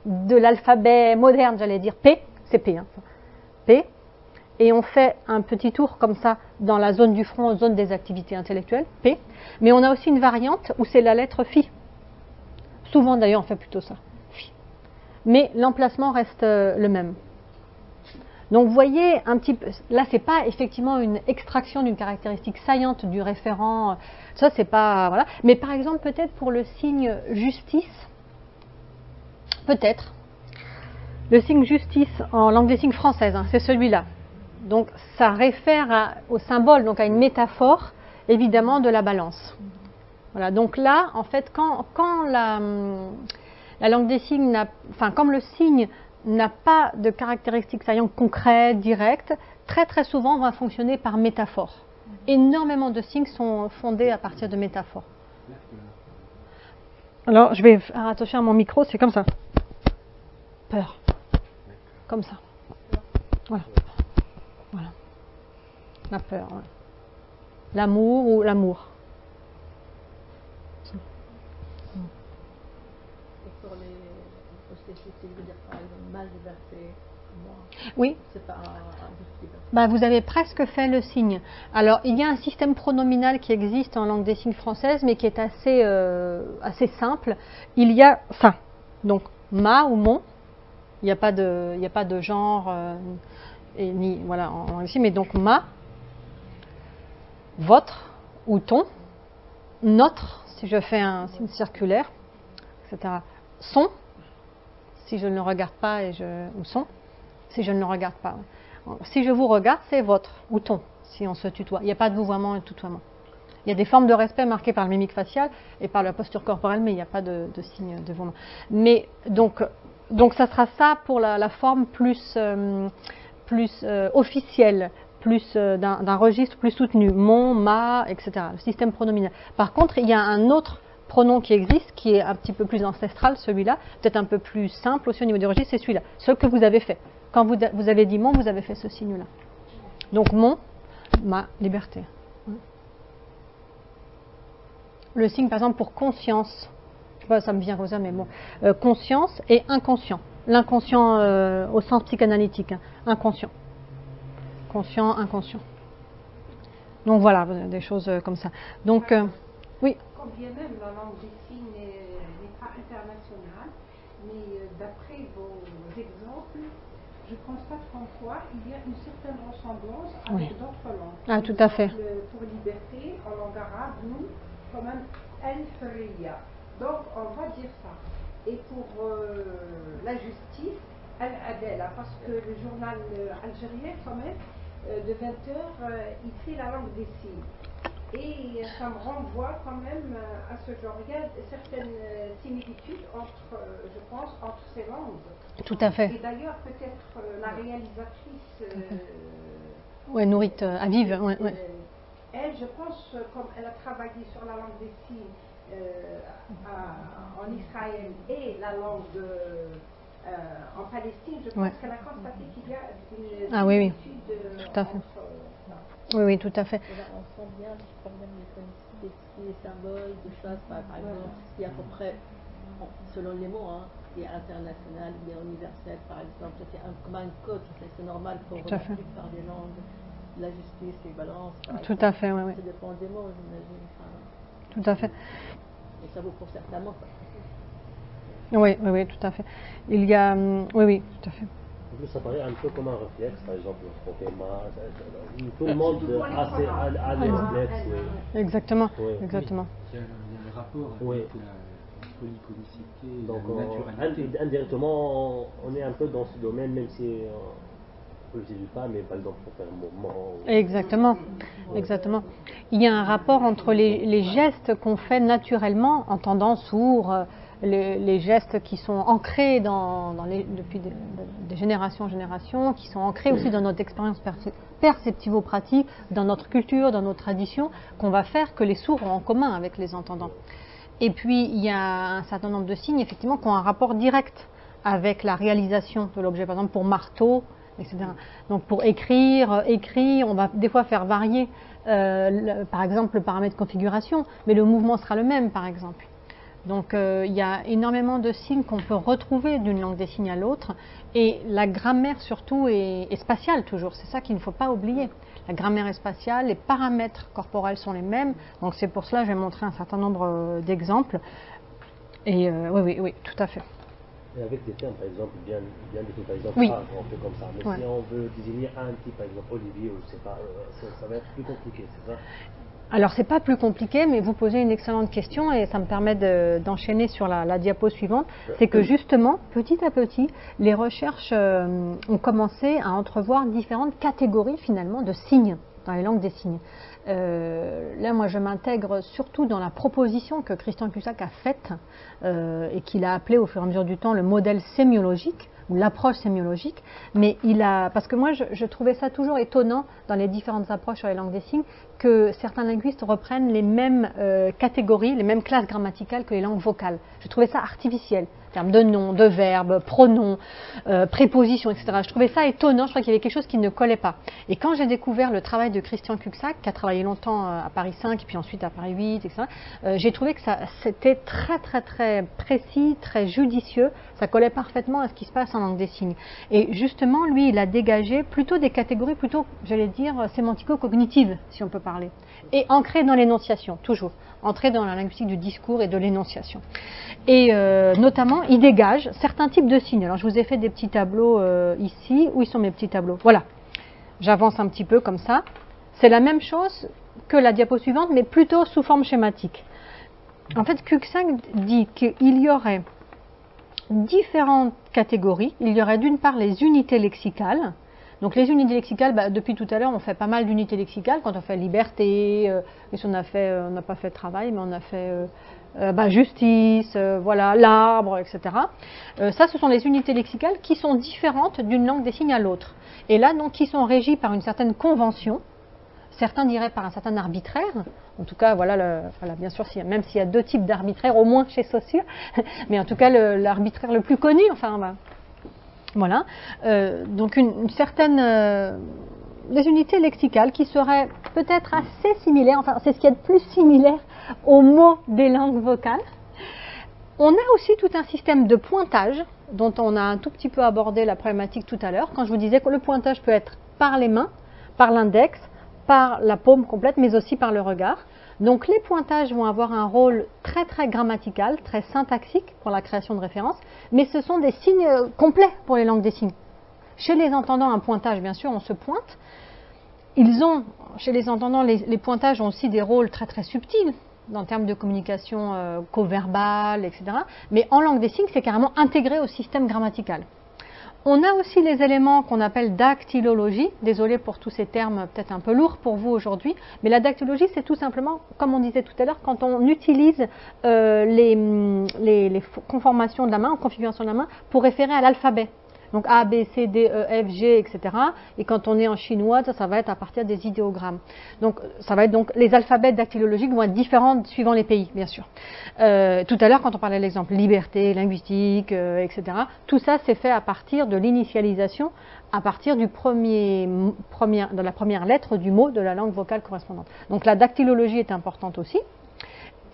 de l'alphabet moderne, j'allais dire P, c'est P, hein, P, et on fait un petit tour comme ça dans la zone du front, zone des activités intellectuelles, P. Mais on a aussi une variante où c'est la lettre Phi. Souvent, d'ailleurs, on fait plutôt ça. Phi. Mais l'emplacement reste le même. Donc vous voyez un petit peu, là c'est pas effectivement une extraction d'une caractéristique saillante du référent, ça c'est pas, voilà. Mais par exemple peut-être pour le signe justice, peut-être, le signe justice en langue des signes française, hein, c'est celui-là. Donc ça réfère au symbole, donc à une métaphore évidemment de la balance. Voilà, donc là en fait quand la langue des signes, enfin comme le signe n'a pas de caractéristiques saillantes concrètes, directes, très très souvent on va fonctionner par métaphore. Énormément de signes sont fondés à partir de métaphores. Alors je vais faire attention à mon micro, c'est comme ça. Peur. Comme ça. Voilà. Voilà. La peur. Voilà. L'amour ou l'amour. Oui. Vous avez presque fait le signe. Alors, il y a un système pronominal qui existe en langue des signes française, mais qui est assez simple. Il y a ça. Donc, ma ou mon. Il n'y a pas de genre, ni, voilà, en langue des signes, mais donc ma, votre ou ton, notre, si je fais un signe circulaire, etc. Son, si je ne le regarde pas, ou son, si je ne le regarde pas. Si je vous regarde, c'est votre ou ton, si on se tutoie. Il n'y a pas de vouvoiement et de tutoiement. Il y a des formes de respect marquées par le mimique facial et par la posture corporelle, mais il n'y a pas de signe de vouvoiement. Mais donc ça sera ça pour la forme plus officielle, plus d'un registre plus soutenu. Mon, ma, etc. Le système pronominal. Par contre, il y a un autre pronom qui existe, qui est un petit peu plus ancestral, celui-là, peut-être un peu plus simple aussi au niveau du registre, c'est celui-là, ce que vous avez fait. Quand vous avez dit mon, vous avez fait ce signe-là. Donc mon, ma, liberté. Le signe, par exemple, pour conscience, je sais pas, ça me vient comme ça, mais bon, conscience et inconscient. L'inconscient au sens psychanalytique, hein. Inconscient. Conscient, inconscient. Donc voilà, des choses comme ça. Donc, oui. Quand bien même la langue des signes n'est pas internationale, mais d'après vos exemples, je constate qu'en quoi il y a une certaine ressemblance avec d'autres langues. Ah, tout à fait. Pour liberté, en langue arabe, nous, quand même, al-hurriya. Donc, on va dire ça. Et pour la justice, al-adala, parce que le journal algérien, quand même, de 20h, il fait la langue des signes. Et ça me renvoie quand même à ce genre. Il y a certaines similitudes entre, je pense, entre ces langues. Tout à fait. Et d'ailleurs, peut-être la réalisatrice. Nourite, Aviv. Elle, je pense, comme elle a travaillé sur la langue des signes en Israël et la langue en Palestine, je pense qu'elle a constaté qu'il y a une similitude tout à fait. entre. Oui, tout à fait. On sent bien quand même les symboles, des choses, par exemple, ce qui est à peu près, selon les mots, qui est international, qui est universel, par exemple, c'est comme un code, c'est normal pour la plupart des langues, la justice, les balances. Tout à fait, oui. Ça dépend des mots, j'imagine. Tout à fait. Et ça vaut pour certains mots. Oui, tout à fait. Il y a, oui, tout à fait. En plus, ça paraît un peu comme un réflexe, par exemple, tout le monde a des réflexes. Oui. Exactement, Oui. exactement. Il y a le rapport avec la polyphonicité, donc, la naturalité. indirectement, on est un peu dans ce domaine, même si on ne le dit pas, mais par exemple, pour faire un mouvement. Exactement, exactement. Il y a un rapport entre les gestes qu'on fait naturellement, entendant sourd, les gestes qui sont ancrés depuis des générations en générations, qui sont ancrés aussi dans notre expérience perceptivo-pratique, dans notre culture, dans nos traditions, qu'on va faire que les sourds ont en commun avec les entendants. Et puis, il y a un certain nombre de signes, effectivement, qui ont un rapport direct avec la réalisation de l'objet. Par exemple, pour marteau, etc. Donc, pour écrire, on va des fois faire varier, par exemple, le paramètre de configuration, mais le mouvement sera le même, par exemple. Donc il y a énormément de signes qu'on peut retrouver d'une langue des signes à l'autre, et la grammaire surtout est spatiale toujours, c'est ça qu'il ne faut pas oublier. La grammaire est spatiale, les paramètres corporels sont les mêmes, donc c'est pour cela que j'ai montré un certain nombre d'exemples. Et oui, tout à fait. Et avec des termes, par exemple, bien définis, par exemple, on fait comme ça. Mais si on veut désigner un type, par exemple, Olivier, ou je sais pas, ça va être plus compliqué, c'est ça? Alors, c'est pas plus compliqué, mais vous posez une excellente question et ça me permet d'enchaîner sur la diapo suivante. C'est que justement, petit à petit, les recherches ont commencé à entrevoir différentes catégories finalement de signes dans les langues des signes. Là, moi, je m'intègre surtout dans la proposition que Christian Cusack a faite et qu'il a appelée au fur et à mesure du temps le modèle sémiologique, ou l'approche sémiologique, mais parce que moi je trouvais ça toujours étonnant dans les différentes approches sur les langues des signes que certains linguistes reprennent les mêmes catégories, les mêmes classes grammaticales que les langues vocales. Je trouvais ça artificiel, en termes de noms, de verbes, pronoms, prépositions, etc. Je trouvais ça étonnant, je trouvais qu'il y avait quelque chose qui ne collait pas. Et quand j'ai découvert le travail de Christian Cusack, qui a travaillé longtemps à Paris 5 et puis ensuite à Paris 8, etc., j'ai trouvé que c'était très très très précis, très judicieux, ça collait parfaitement à ce qui se passe en langue des signes. Et justement, lui, il a dégagé plutôt des catégories plutôt, j'allais dire, sémantico-cognitives, si on peut parler, et ancrées dans l'énonciation, toujours, ancrées dans la linguistique du discours et de l'énonciation. Et notamment, il dégage certains types de signes. Alors, je vous ai fait des petits tableaux ici. Où ils sont mes petits tableaux? Voilà. J'avance un petit peu comme ça. C'est la même chose que la diapo suivante, mais plutôt sous forme schématique. En fait, Cusack dit qu'il y aurait différentes catégories. Il y aurait d'une part les unités lexicales. Donc les unités lexicales, depuis tout à l'heure, on fait pas mal d'unités lexicales. Quand on fait liberté, et si on n'a pas fait travail, mais on a fait justice, voilà, l'arbre, etc. Ça, ce sont les unités lexicales qui sont différentes d'une langue des signes à l'autre. Et là, donc, qui sont régies par une certaine convention. Certains diraient par un certain arbitraire. En tout cas, voilà, bien sûr, même s'il y a deux types d'arbitraire, au moins chez Saussure, mais en tout cas, l'arbitraire le plus connu, voilà. Donc, une certaine des unités lexicales qui seraient peut-être assez similaires, c'est ce qu'il y a de plus similaire aux mots des langues vocales. On a aussi tout un système de pointage, dont on a un tout petit peu abordé la problématique tout à l'heure, quand je vous disais que le pointage peut être par les mains, par l'index, par la paume complète, mais aussi par le regard. Donc les pointages vont avoir un rôle très très grammatical, très syntaxique pour la création de références, mais ce sont des signes complets pour les langues des signes. Chez les entendants, un pointage, bien sûr, on se pointe. Chez les entendants, les pointages ont aussi des rôles très très subtils, en termes de communication co-verbale, etc. Mais en langue des signes, c'est carrément intégré au système grammatical. On a aussi les éléments qu'on appelle dactylologie. Désolé pour tous ces termes peut-être un peu lourds pour vous aujourd'hui, mais la dactylologie, c'est tout simplement, comme on disait tout à l'heure, quand on utilise les conformations de la main, en configuration de la main, pour référer à l'alphabet. Donc A, B, C, D, E, F, G, etc. Et quand on est en chinois, ça va être à partir des idéogrammes. Donc ça va être donc les alphabets dactylologiques vont être différents suivant les pays, bien sûr. Tout à l'heure, quand on parlait de l'exemple liberté, linguistique, etc. Tout ça, c'est fait à partir de l'initialisation, à partir de la première lettre du mot de la langue vocale correspondante. Donc la dactylologie est importante aussi.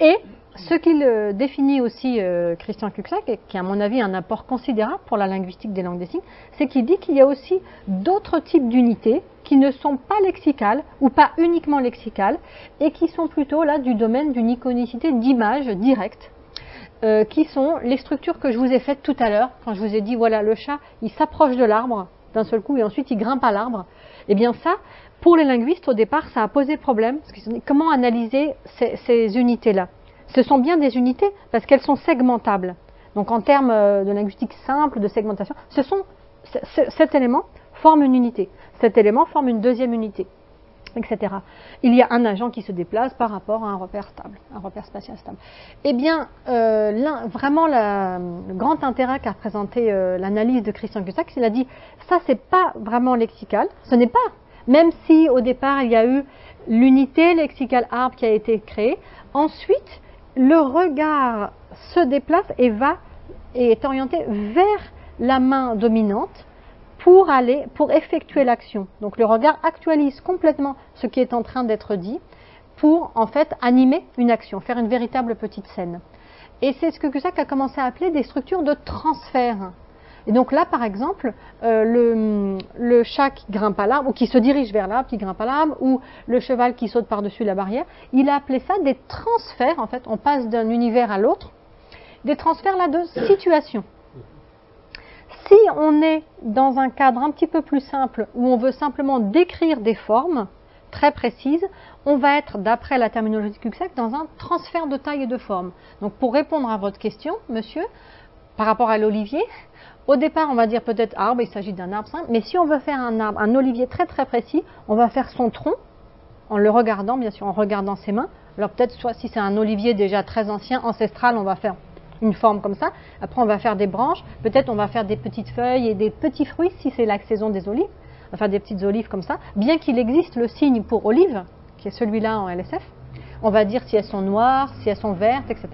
Et ce qu'il définit aussi Christian Cuxac, et qui à mon avis a un apport considérable pour la linguistique des langues des signes, c'est qu'il dit qu'il y a aussi d'autres types d'unités qui ne sont pas lexicales ou pas uniquement lexicales et qui sont plutôt là du domaine d'une iconicité d'image directe, qui sont les structures que je vous ai faites tout à l'heure quand je vous ai dit voilà le chat il s'approche de l'arbre d'un seul coup et ensuite il grimpe à l'arbre. Et bien ça, pour les linguistes au départ, ça a posé problème. Parce que comment analyser ces unités-là? Ce sont bien des unités parce qu'elles sont segmentables. Donc en termes de linguistique simple, de segmentation, cet élément forme une unité. Cet élément forme une deuxième unité, etc. Il y a un agent qui se déplace par rapport à un repère stable, un repère spatial stable. Eh bien, vraiment le grand intérêt qu'a présenté l'analyse de Christian Cuxac, il a dit ça c'est pas vraiment lexical, ce n'est pas, même si au départ il y a eu l'unité lexicale arbre qui a été créée, ensuite le regard se déplace et est orienté vers la main dominante pour effectuer l'action. Donc le regard actualise complètement ce qui est en train d'être dit pour en fait animer une action, faire une véritable petite scène. Et c'est ce que Cuxac a commencé à appeler des structures de transfert. Et donc là, par exemple, le chat qui grimpe à l'arbre, ou qui se dirige vers l'arbre, qui grimpe à l'arbre, ou le cheval qui saute par-dessus la barrière, il a appelé ça des transferts. En fait, on passe d'un univers à l'autre, des transferts là de situation. Si on est dans un cadre un petit peu plus simple, où on veut simplement décrire des formes très précises, on va être, d'après la terminologie de Cuxac, dans un transfert de taille et de forme. Donc pour répondre à votre question, monsieur, par rapport à l'olivier, au départ, on va dire peut-être arbre, il s'agit d'un arbre simple, mais si on veut faire un olivier très très précis, on va faire son tronc, en le regardant, bien sûr, en regardant ses mains. Alors peut-être, soit si c'est un olivier déjà très ancien, ancestral, on va faire une forme comme ça. Après, on va faire des branches, peut-être on va faire des petites feuilles et des petits fruits, si c'est la saison des olives. On va faire des petites olives comme ça, bien qu'il existe le signe pour olive, qui est celui-là en LSF. On va dire si elles sont noires, si elles sont vertes, etc.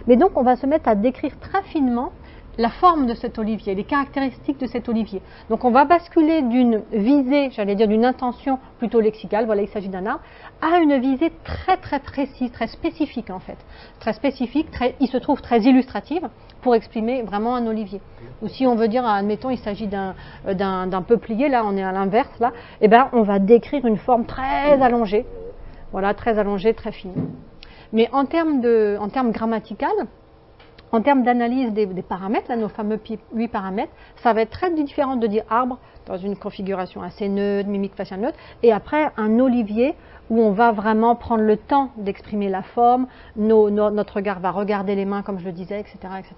Mais donc, on va se mettre à décrire très finement la forme de cet olivier, les caractéristiques de cet olivier. Donc on va basculer d'une visée, j'allais dire d'une intention plutôt lexicale, voilà il s'agit d'un arbre, à une visée très très précise, très spécifique en fait. Très spécifique, il se trouve très illustrative pour exprimer vraiment un olivier. Ou si on veut dire, admettons, il s'agit d'un peuplier, là on est à l'inverse, là, et ben on va décrire une forme très allongée, voilà, très allongée, très fine. Mais en termes grammaticaux, en termes d'analyse des paramètres, là, nos fameux 8 paramètres, ça va être très différent de dire arbre dans une configuration assez neutre, mimique faciale neutre, et après un olivier où on va vraiment prendre le temps d'exprimer la forme, notre regard va regarder les mains comme je le disais, etc. etc.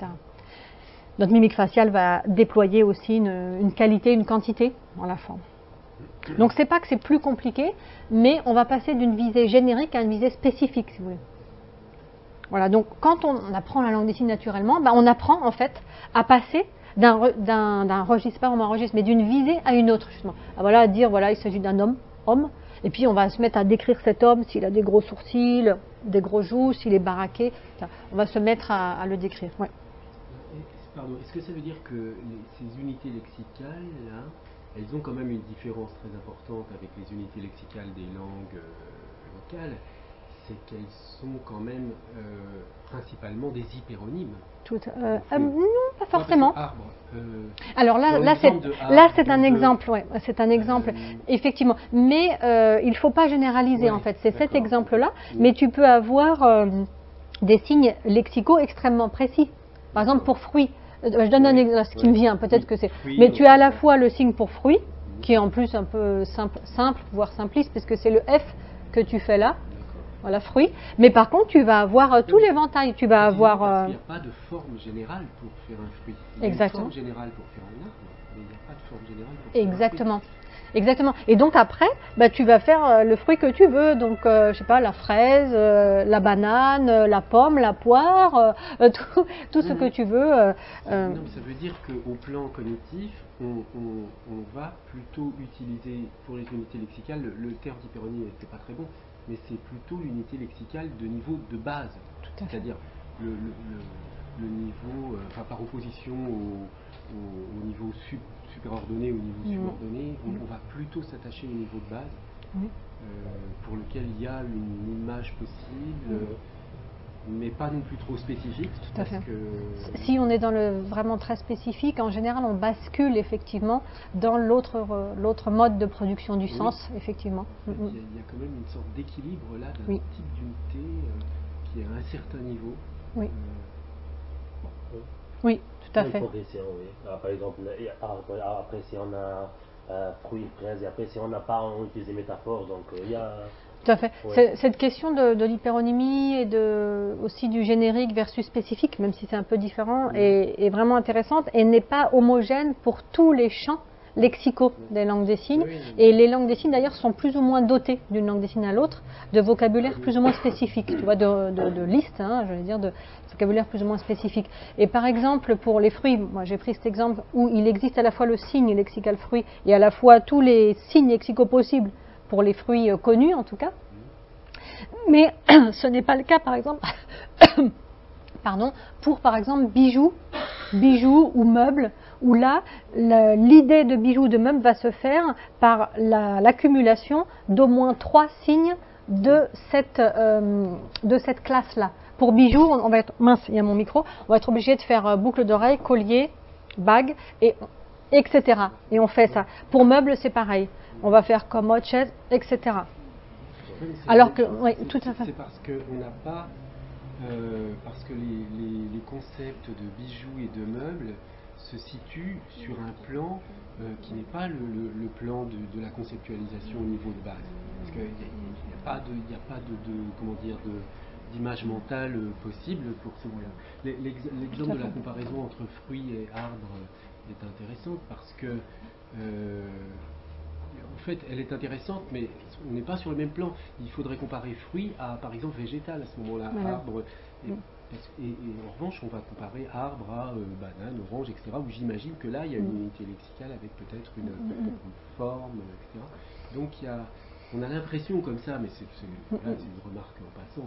Notre mimique faciale va déployer aussi une qualité, une quantité dans la forme. Donc c'est pas que c'est plus compliqué, mais on va passer d'une visée générique à une visée spécifique, si vous voulez. Voilà, donc quand on apprend la langue des signes naturellement, on apprend en fait à passer d'un registre, pas vraiment un registre, mais d'une visée à une autre justement. Voilà, à dire voilà, il s'agit d'un homme, et puis on va se mettre à décrire cet homme, s'il a des gros sourcils, des gros joues, s'il est baraqué, on va se mettre à le décrire. Ouais. Pardon, est-ce que ça veut dire que ces unités lexicales là, elles ont quand même une différence très importante avec les unités lexicales des langues locales? C'est qu'elles sont quand même principalement des hyperonymes. Non, pas forcément. Arbre, alors là c'est un exemple, ouais, c'est un exemple, effectivement. Mais il ne faut pas généraliser en fait. C'est cet exemple-là, mais tu peux avoir des signes lexicaux extrêmement précis. Par exemple pour fruit, je donne un exemple, ce qui me vient, peut-être que c'est. Mais tu as à la fois le signe pour fruit, qui est en plus un peu simple, voire simpliste, puisque c'est le F que tu fais là. Voilà, fruit. Mais par contre, tu vas avoir tout l'éventail. Il n'y a pas de forme générale pour faire un fruit. Il y a exactement. une forme générale pour faire un arbre. mais il n'y a pas de forme générale pour Exactement. Exactement. Et donc après, bah, tu vas faire le fruit que tu veux. Donc, je sais pas, la fraise, la banane, la pomme, la poire, tout ce que tu veux. Non, mais ça veut dire qu'au plan cognitif, on va plutôt utiliser pour les unités lexicales, le terme d'hyperonie n'était pas très bon, mais c'est plutôt l'unité lexicale de niveau de base. C'est-à-dire le niveau, enfin, par opposition au niveau superordonné, au niveau subordonné, on va plutôt s'attacher au niveau de base, pour lequel il y a une image possible, mais pas non plus trop spécifique. Tout à fait. Si on est dans le vraiment très spécifique, en général, on bascule effectivement dans l'autre mode de production du sens, effectivement. Il y a quand même une sorte d'équilibre là d'un type d'unité qui est à un certain niveau. Oui. Oui, tout à fait. Progression, oui. Alors, par exemple, après si on a fruits, fraises, et après si on n'a pas, on utilise des métaphores, donc il y a... Tout à fait. Ouais. Cette question de l'hyperonymie et aussi du générique versus spécifique, même si c'est un peu différent, est vraiment intéressante et n'est pas homogène pour tous les champs lexicaux des langues des signes. Et les langues des signes d'ailleurs sont plus ou moins dotées d'une langue des signes à l'autre de vocabulaire plus ou moins spécifique, tu vois, de listes, hein, je veux dire, de vocabulaire plus ou moins spécifique. Et par exemple pour les fruits, moi j'ai pris cet exemple où il existe à la fois le signe lexical fruit et à la fois tous les signes lexicaux possibles pour les fruits connus en tout cas. Mais ce n'est pas le cas par exemple pour par exemple bijoux ou meubles, où là l'idée de bijoux de meubles va se faire par l'accumulation d'au moins 3 signes de cette classe-là. Pour bijoux, on va être, mince, il y a mon micro, on va être obligé de faire boucle d'oreille, collier, bague, etc. Et on fait ça. Pour meubles, c'est pareil. On va faire commode, chaise, etc. Alors que, oui, tout à fait. C'est parce qu'on n'a pas, parce que les concepts de bijoux et de meubles se situent sur un plan qui n'est pas le plan de la conceptualisation au niveau de base. Parce qu'il n'y a pas d'image mentale possible pour ce moyen. L'exemple de la comparaison entre fruits et arbres est intéressant parce que en fait, elle est intéressante, mais on n'est pas sur le même plan. Il faudrait comparer fruits à, par exemple, végétal à ce moment-là, arbre. Et en revanche, on va comparer arbre à banane, orange, etc. Où j'imagine que là, il y a une unité lexicale avec peut-être une forme, etc. Donc, on a l'impression comme ça, mais c'est une remarque en passant,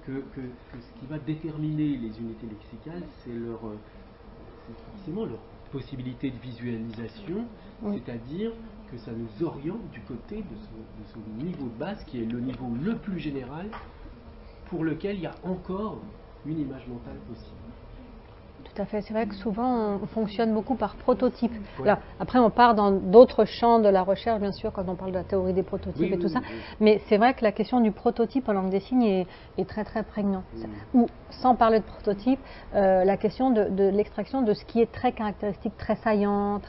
que ce qui va déterminer les unités lexicales, c'est forcément leur possibilité de visualisation, c'est-à-dire que ça nous oriente du côté de ce niveau de base qui est le niveau le plus général pour lequel il y a encore une image mentale possible. Tout à fait, c'est vrai que souvent on fonctionne beaucoup par prototype. Alors, après on part dans d'autres champs de la recherche bien sûr quand on parle de la théorie des prototypes et tout ça, mais c'est vrai que la question du prototype en langue des signes est très très prégnante. Ou sans parler de prototype, la question de l'extraction de ce qui est très caractéristique, très saillant,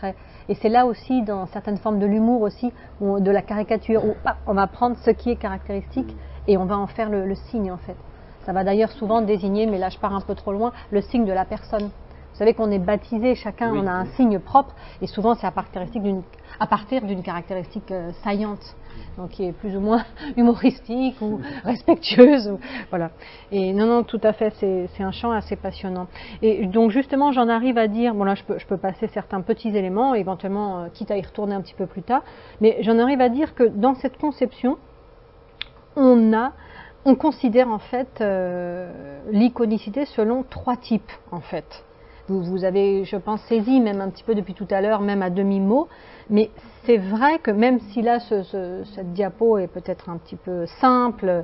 et c'est là aussi dans certaines formes de l'humour aussi, ou de la caricature, où on va prendre ce qui est caractéristique et on va en faire le signe en fait. Ça va d'ailleurs souvent désigner, mais là je pars un peu trop loin, le signe de la personne. Vous savez qu'on est baptisé, chacun on a un signe propre, et souvent c'est à partir d'une caractéristique saillante, donc qui est plus ou moins humoristique ou respectueuse. Voilà. Et non, tout à fait, c'est un champ assez passionnant. Et donc justement, j'en arrive à dire, bon là je peux passer certains petits éléments, éventuellement quitte à y retourner un petit peu plus tard, mais j'en arrive à dire que dans cette conception, on considère en fait l'iconicité selon 3 types en fait. Vous avez, je pense, saisi même un petit peu depuis tout à l'heure, même à demi-mot, mais c'est vrai que même si là cette diapo est peut-être un petit peu simple,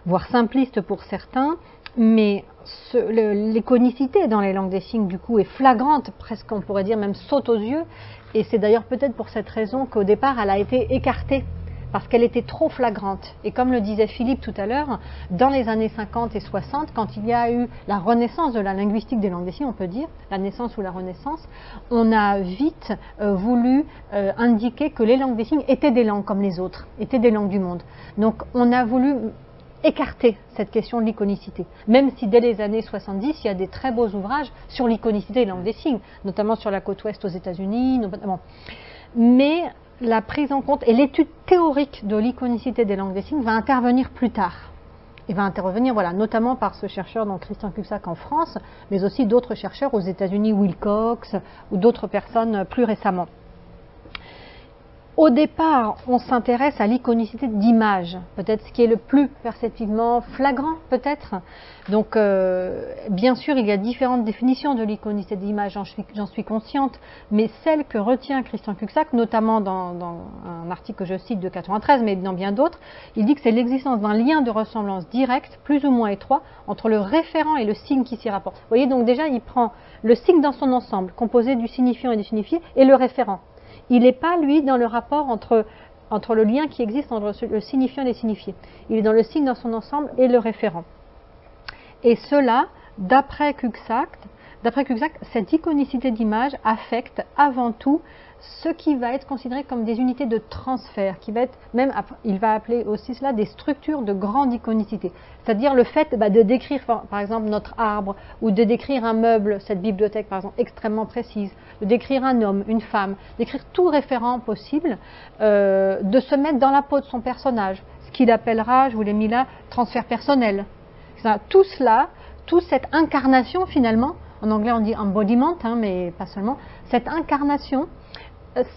voire simpliste pour certains, mais l'iconicité dans les langues des signes du coup est flagrante, presque on pourrait dire même saute aux yeux, et c'est d'ailleurs peut-être pour cette raison qu'au départ elle a été écartée, parce qu'elle était trop flagrante. Et comme le disait Philippe tout à l'heure, dans les années 50 et 60, quand il y a eu la renaissance de la linguistique des langues des signes, on peut dire, la naissance ou la renaissance, on a vite voulu indiquer que les langues des signes étaient des langues comme les autres, étaient des langues du monde. Donc on a voulu écarté cette question de l'iconicité. Même si dès les années 70, il y a des très beaux ouvrages sur l'iconicité des langues des signes, notamment sur la côte ouest aux États-Unis. Mais la prise en compte et l'étude théorique de l'iconicité des langues des signes va intervenir plus tard. Et va intervenir, voilà, notamment par ce chercheur, donc Christian Cuxac en France, mais aussi d'autres chercheurs aux États-Unis, Wilcox, ou d'autres personnes plus récemment. Au départ, on s'intéresse à l'iconicité d'images, peut-être ce qui est le plus perceptivement flagrant, peut-être. Donc, bien sûr, il y a différentes définitions de l'iconicité d'image, j'en suis consciente, mais celle que retient Christian Cuxac, notamment dans un article que je cite de 93, mais dans bien d'autres, il dit que c'est l'existence d'un lien de ressemblance directe, plus ou moins étroit, entre le référent et le signe qui s'y rapporte. Vous voyez, donc déjà, il prend le signe dans son ensemble, composé du signifiant et du signifié, et le référent. Il n'est pas, lui, dans le rapport entre le lien qui existe entre le signifiant et les signifiés. Il est dans le signe dans son ensemble et le référent. Et cela, d'après Cuxac, cette iconicité d'image affecte avant tout ce qui va être considéré comme des unités de transfert, qui va être même, il va appeler aussi cela des structures de grande iconicité. C'est-à-dire le fait de décrire par exemple notre arbre, ou de décrire un meuble, cette bibliothèque par exemple extrêmement précise, de décrire un homme, une femme, d'écrire tout référent possible, de se mettre dans la peau de son personnage, ce qu'il appellera, je vous l'ai mis là, transfert personnel. Tout cela, toute cette incarnation finalement, en anglais on dit embodiment, mais pas seulement, cette incarnation,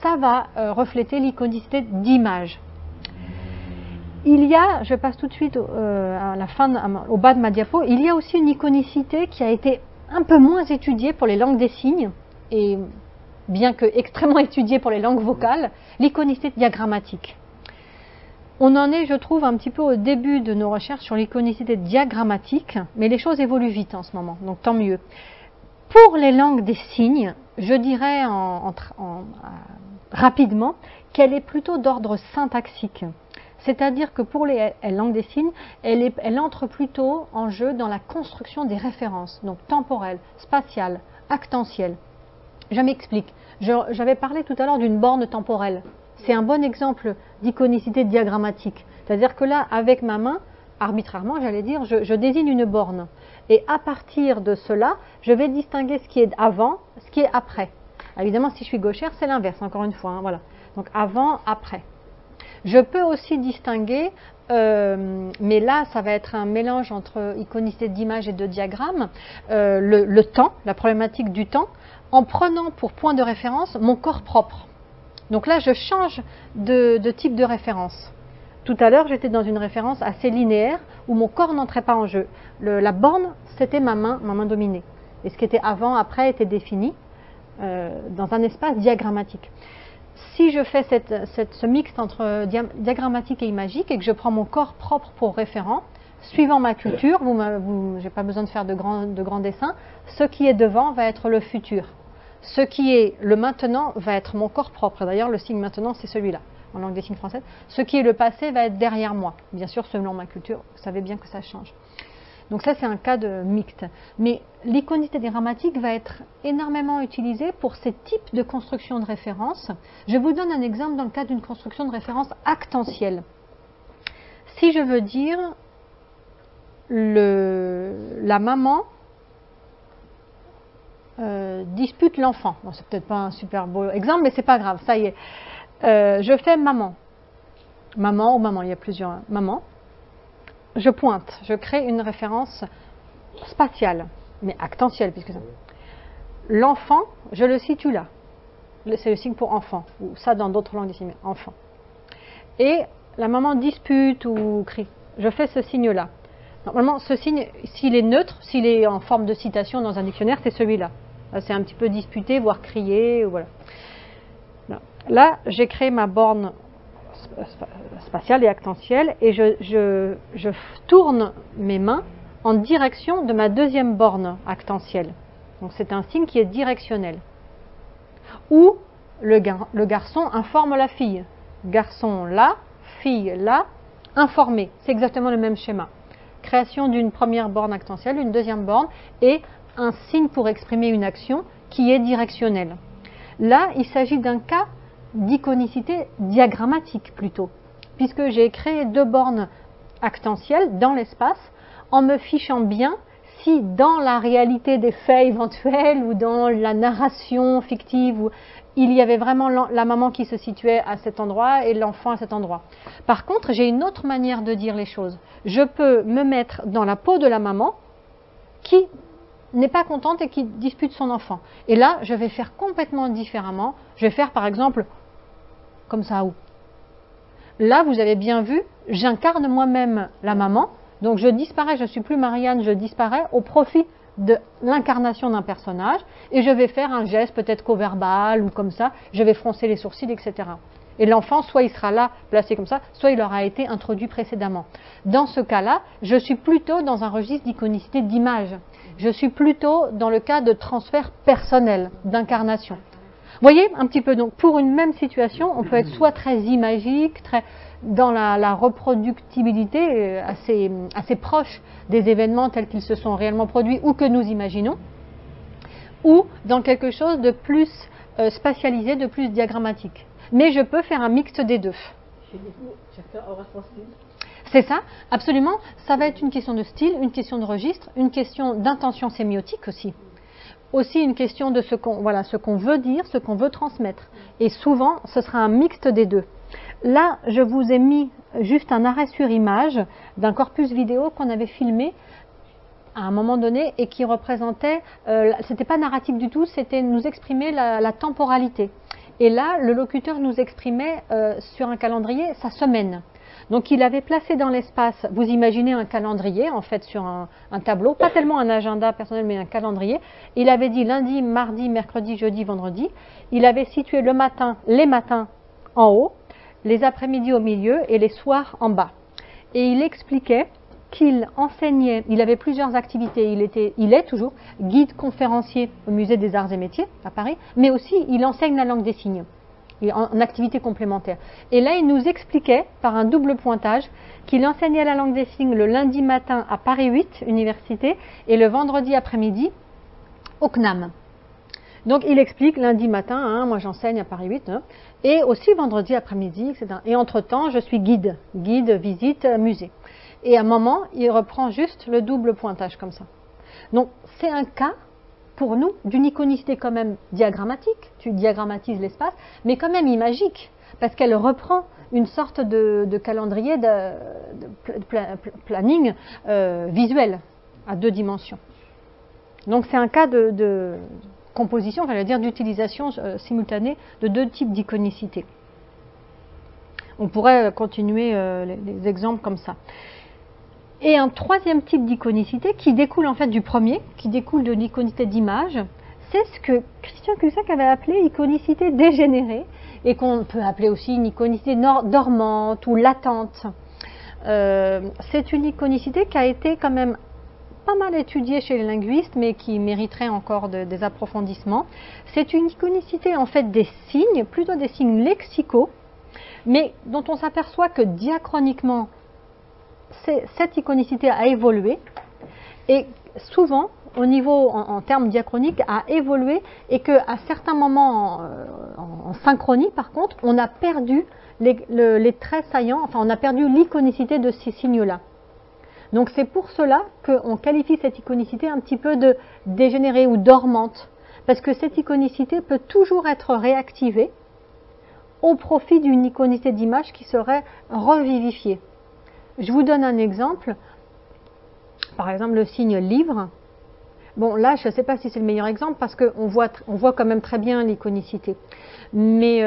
ça va refléter l'iconicité d'image. Il y a, je passe tout de suite à la fin, au bas de ma diapo, il y a aussi une iconicité qui a été un peu moins étudiée pour les langues des signes, et bien que extrêmement étudiée pour les langues vocales, l'iconicité diagrammatique. On en est, je trouve, un petit peu au début de nos recherches sur l'iconicité diagrammatique, mais les choses évoluent vite en ce moment, donc tant mieux. Pour les langues des signes, je dirais rapidement qu'elle est plutôt d'ordre syntaxique. C'est-à-dire que pour les langues des signes, elle entre plutôt en jeu dans la construction des références, donc temporelles, spatiales, actentielles. Je m'explique. J'avais parlé tout à l'heure d'une borne temporelle. C'est un bon exemple d'iconicité diagrammatique. C'est-à-dire que là, avec ma main, arbitrairement, j'allais dire, je désigne une borne. Et à partir de cela, je vais distinguer ce qui est avant, ce qui est après. Évidemment, si je suis gauchère, c'est l'inverse, encore une fois. Voilà. Donc avant, après. Je peux aussi distinguer, mais là, ça va être un mélange entre iconicité d'image et de diagramme, le temps, la problématique du temps, en prenant pour point de référence mon corps propre. Donc là, je change de type de référence. Tout à l'heure, j'étais dans une référence assez linéaire où mon corps n'entrait pas en jeu. La borne, c'était ma main dominée. Et ce qui était avant, après, était défini dans un espace diagrammatic. Si je fais ce mixte entre diagrammatique et imagique et que je prends mon corps propre pour référent, suivant ma culture, je n'ai pas besoin de faire de grands dessins, ce qui est devant va être le futur. Ce qui est le maintenant va être mon corps propre. D'ailleurs, le signe maintenant, c'est celui-là, en langue des signes française. Ce qui est le passé va être derrière moi. Bien sûr, selon ma culture, vous savez bien que ça change. Donc ça, c'est un cas de mixte. Mais l'iconicité diagrammatique va être énormément utilisée pour ces types de construction de référence. Je vous donne un exemple dans le cadre d'une construction de référence actentielle. Si je veux dire la maman dispute l'enfant. Bon, c'est peut-être pas un super beau exemple, mais c'est pas grave, ça y est. Je fais maman. Maman ou maman, il y a plusieurs. Maman. Je pointe, je crée une référence spatiale, mais actentielle, puisque ça. L'enfant, je le situe là. C'est le signe pour enfant, ou ça dans d'autres langues ici, mais enfant. Et la maman dispute ou crie. Je fais ce signe-là. Normalement, ce signe, s'il est neutre, s'il est en forme de citation dans un dictionnaire, c'est celui-là. C'est un petit peu disputé, voire crié, voilà. Là, j'ai créé ma borne spatiale et actentielle et je tourne mes mains en direction de ma deuxième borne actentielle. Donc c'est un signe qui est directionnel. Ou le garçon informe la fille. Garçon là, fille là, informé. C'est exactement le même schéma. Création d'une première borne actentielle, une deuxième borne et un signe pour exprimer une action qui est directionnelle. Là, il s'agit d'un cas d'iconicité diagrammatique plutôt, puisque j'ai créé deux bornes actentiel dans l'espace, en me fichant bien si dans la réalité des faits éventuels ou dans la narration fictive, où il y avait vraiment la maman qui se situait à cet endroit et l'enfant à cet endroit. Par contre, j'ai une autre manière de dire les choses. Je peux me mettre dans la peau de la maman qui n'est pas contente et qui dispute son enfant. Et là, je vais faire complètement différemment. Je vais faire par exemple comme ça. Là, vous avez bien vu, j'incarne moi-même la maman. Donc je disparais, je ne suis plus Marianne, je disparais au profit de l'incarnation d'un personnage et je vais faire un geste peut-être co-verbal ou comme ça, je vais froncer les sourcils, etc. Et l'enfant, soit il sera là, placé comme ça, soit il aura été introduit précédemment. Dans ce cas-là, je suis plutôt dans un registre d'iconicité d'image. Je suis plutôt dans le cas de transfert personnel, d'incarnation. Vous voyez un petit peu, donc pour une même situation, on peut être soit très imagique, très dans la reproductibilité assez proche des événements tels qu'ils se sont réellement produits ou que nous imaginons, ou dans quelque chose de plus spatialisé, de plus diagrammatique. Mais je peux faire un mixte des deux. Chacun aura son style. C'est ça, absolument. Ça va être une question de style, une question de registre, une question d'intention sémiotique aussi. Aussi une question de ce qu'on veut dire, ce qu'on veut transmettre. Et souvent, ce sera un mixte des deux. Là, je vous ai mis juste un arrêt sur image d'un corpus vidéo qu'on avait filmé à un moment donné et qui représentait, c'était pas narratif du tout, c'était nous exprimer la temporalité. Et là, le locuteur nous exprimait sur un calendrier sa semaine. Donc il avait placé dans l'espace, vous imaginez un calendrier en fait sur un tableau, pas tellement un agenda personnel mais un calendrier. Il avait dit lundi, mardi, mercredi, jeudi, vendredi. Il avait situé les matins en haut, les après-midi au milieu et les soirs en bas. Et il expliquait qu'il enseignait, il avait plusieurs activités, il est toujours guide conférencier au musée des arts et métiers à Paris, mais aussi il enseigne la langue des signes en activité complémentaire. Et là, il nous expliquait par un double pointage qu'il enseignait la langue des signes le lundi matin à Paris 8, université, et le vendredi après-midi au CNAM. Donc il explique lundi matin, moi j'enseigne à Paris 8, et aussi vendredi après-midi, etc. Et entre-temps, je suis guide, visite, musée. Et à un moment, il reprend juste le double pointage comme ça. Donc c'est un cas pour nous d'une iconicité quand même diagrammatique, tu diagrammatises l'espace, mais quand même imagique, parce qu'elle reprend une sorte de calendrier, de planning visuel à 2 dimensions. Donc c'est un cas de composition, enfin, je veux dire d'utilisation simultanée de 2 types d'iconicité. On pourrait continuer les exemples comme ça. Et un 3e type d'iconicité qui découle en fait du premier, qui découle de l'iconicité d'image, c'est ce que Christian Cusack avait appelé iconicité dégénérée et qu'on peut appeler aussi une iconicité dormante ou latente. C'est une iconicité qui a été quand même pas mal étudiée chez les linguistes mais qui mériterait encore des approfondissements. C'est une iconicité en fait des signes, plutôt des signes lexicaux, mais dont on s'aperçoit que diachroniquement, cette iconicité a évolué et souvent au niveau en termes diachroniques a évolué et qu'à certains moments en synchronie par contre on a perdu les traits saillants, enfin on a perdu l'iconicité de ces signes-là. Donc c'est pour cela qu'on qualifie cette iconicité un petit peu de dégénérée ou dormante, parce que cette iconicité peut toujours être réactivée au profit d'une iconicité d'image qui serait revivifiée. Je vous donne un exemple, par exemple le signe livre. Bon là je ne sais pas si c'est le meilleur exemple parce qu'on voit quand même très bien l'iconicité. Mais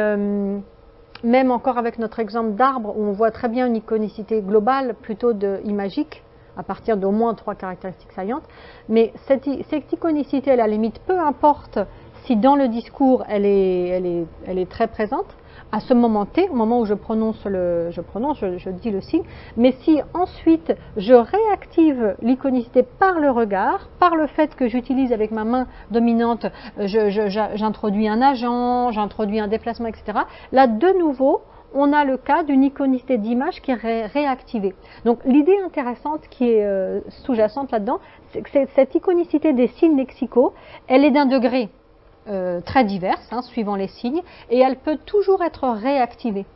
même encore avec notre exemple d'arbre où on voit très bien une iconicité globale plutôt imagique à partir d'au moins 3 caractéristiques saillantes. Mais cette iconicité à la limite, peu importe si dans le discours elle est très présente, à ce moment T, au moment où je dis le signe, mais si ensuite je réactive l'iconicité par le regard, par le fait que j'utilise avec ma main dominante, j'introduis un agent, j'introduis un déplacement, etc. Là, de nouveau, on a le cas d'une iconicité d'image qui est réactivée. Donc l'idée intéressante qui est sous-jacente là-dedans, c'est que cette iconicité des signes lexicaux, elle est d'un degré très diverses, suivant les signes, et elle peut toujours être réactivée.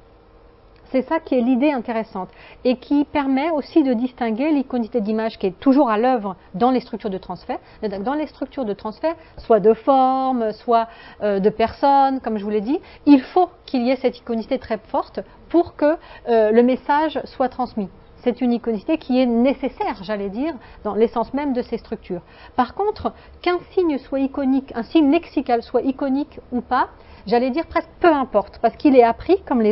C'est ça qui est l'idée intéressante et qui permet aussi de distinguer l'iconicité d'image qui est toujours à l'œuvre dans les structures de transfert. Dans les structures de transfert, soit de forme, soit de personnes, comme je vous l'ai dit, il faut qu'il y ait cette iconicité très forte pour que le message soit transmis. C'est une iconicité qui est nécessaire, j'allais dire, dans l'essence même de ces structures. Par contre, qu'un signe soit iconique, un signe lexical soit iconique ou pas, j'allais dire presque peu importe, parce qu'il est appris, comme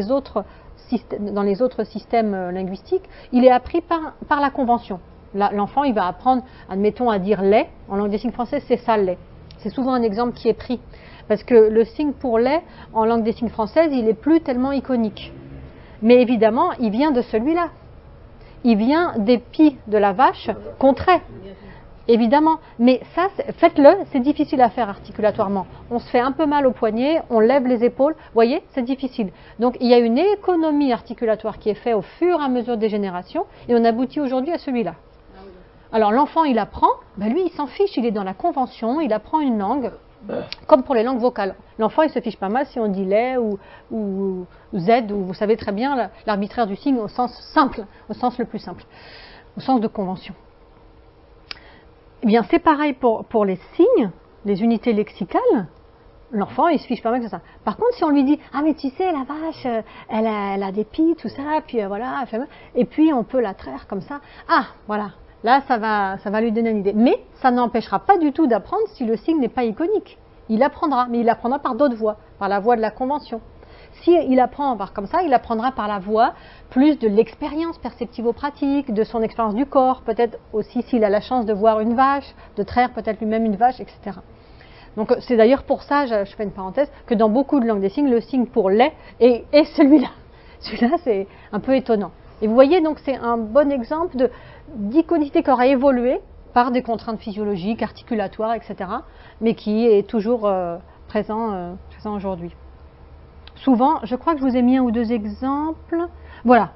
dans les autres systèmes linguistiques, il est appris par la convention. L'enfant, il va apprendre, admettons, à dire lait. En langue des signes française, c'est ça, lait. C'est souvent un exemple qui est pris. Parce que le signe pour lait, en langue des signes française, il n'est plus tellement iconique. Mais évidemment, il vient de celui-là. Il vient des pieds de la vache qu'on trait. Évidemment, mais ça, faites-le, c'est difficile à faire articulatoirement. On se fait un peu mal au poignet, on lève les épaules, vous voyez, c'est difficile. Donc il y a une économie articulatoire qui est faite au fur et à mesure des générations, et on aboutit aujourd'hui à celui-là. Alors l'enfant, il apprend, ben lui, il s'en fiche, il est dans la convention, il apprend une langue, comme pour les langues vocales. L'enfant, il se fiche pas mal si on dit lait ou Z, ou vous savez très bien l'arbitraire du signe au sens simple, au sens le plus simple, au sens de convention. Eh bien, c'est pareil pour les signes, les unités lexicales. L'enfant, il se fiche pas mal que ça. Par contre, si on lui dit « Ah, mais tu sais, la vache, elle a des pieds, tout ça, puis voilà, elle fait mal. » Et puis, on peut la traire comme ça. Ah, voilà. Là, ça va lui donner une idée. Mais ça n'empêchera pas du tout d'apprendre si le signe n'est pas iconique. Il apprendra, mais il apprendra par d'autres voies, par la voie de la convention. S'il apprend comme ça, il apprendra par la voie plus de l'expérience perceptivo-pratique, de son expérience du corps, peut-être aussi s'il a la chance de voir une vache, de traire peut-être lui-même une vache, etc. Donc c'est d'ailleurs pour ça, je fais une parenthèse, que dans beaucoup de langues des signes, le signe pour lait est celui-là. Celui-là, c'est un peu étonnant. Et vous voyez, donc c'est un bon exemple d'iconicité qui aura évolué par des contraintes physiologiques, articulatoires, etc., mais qui est toujours présent aujourd'hui. Souvent, je crois que je vous ai mis un ou deux exemples. Voilà,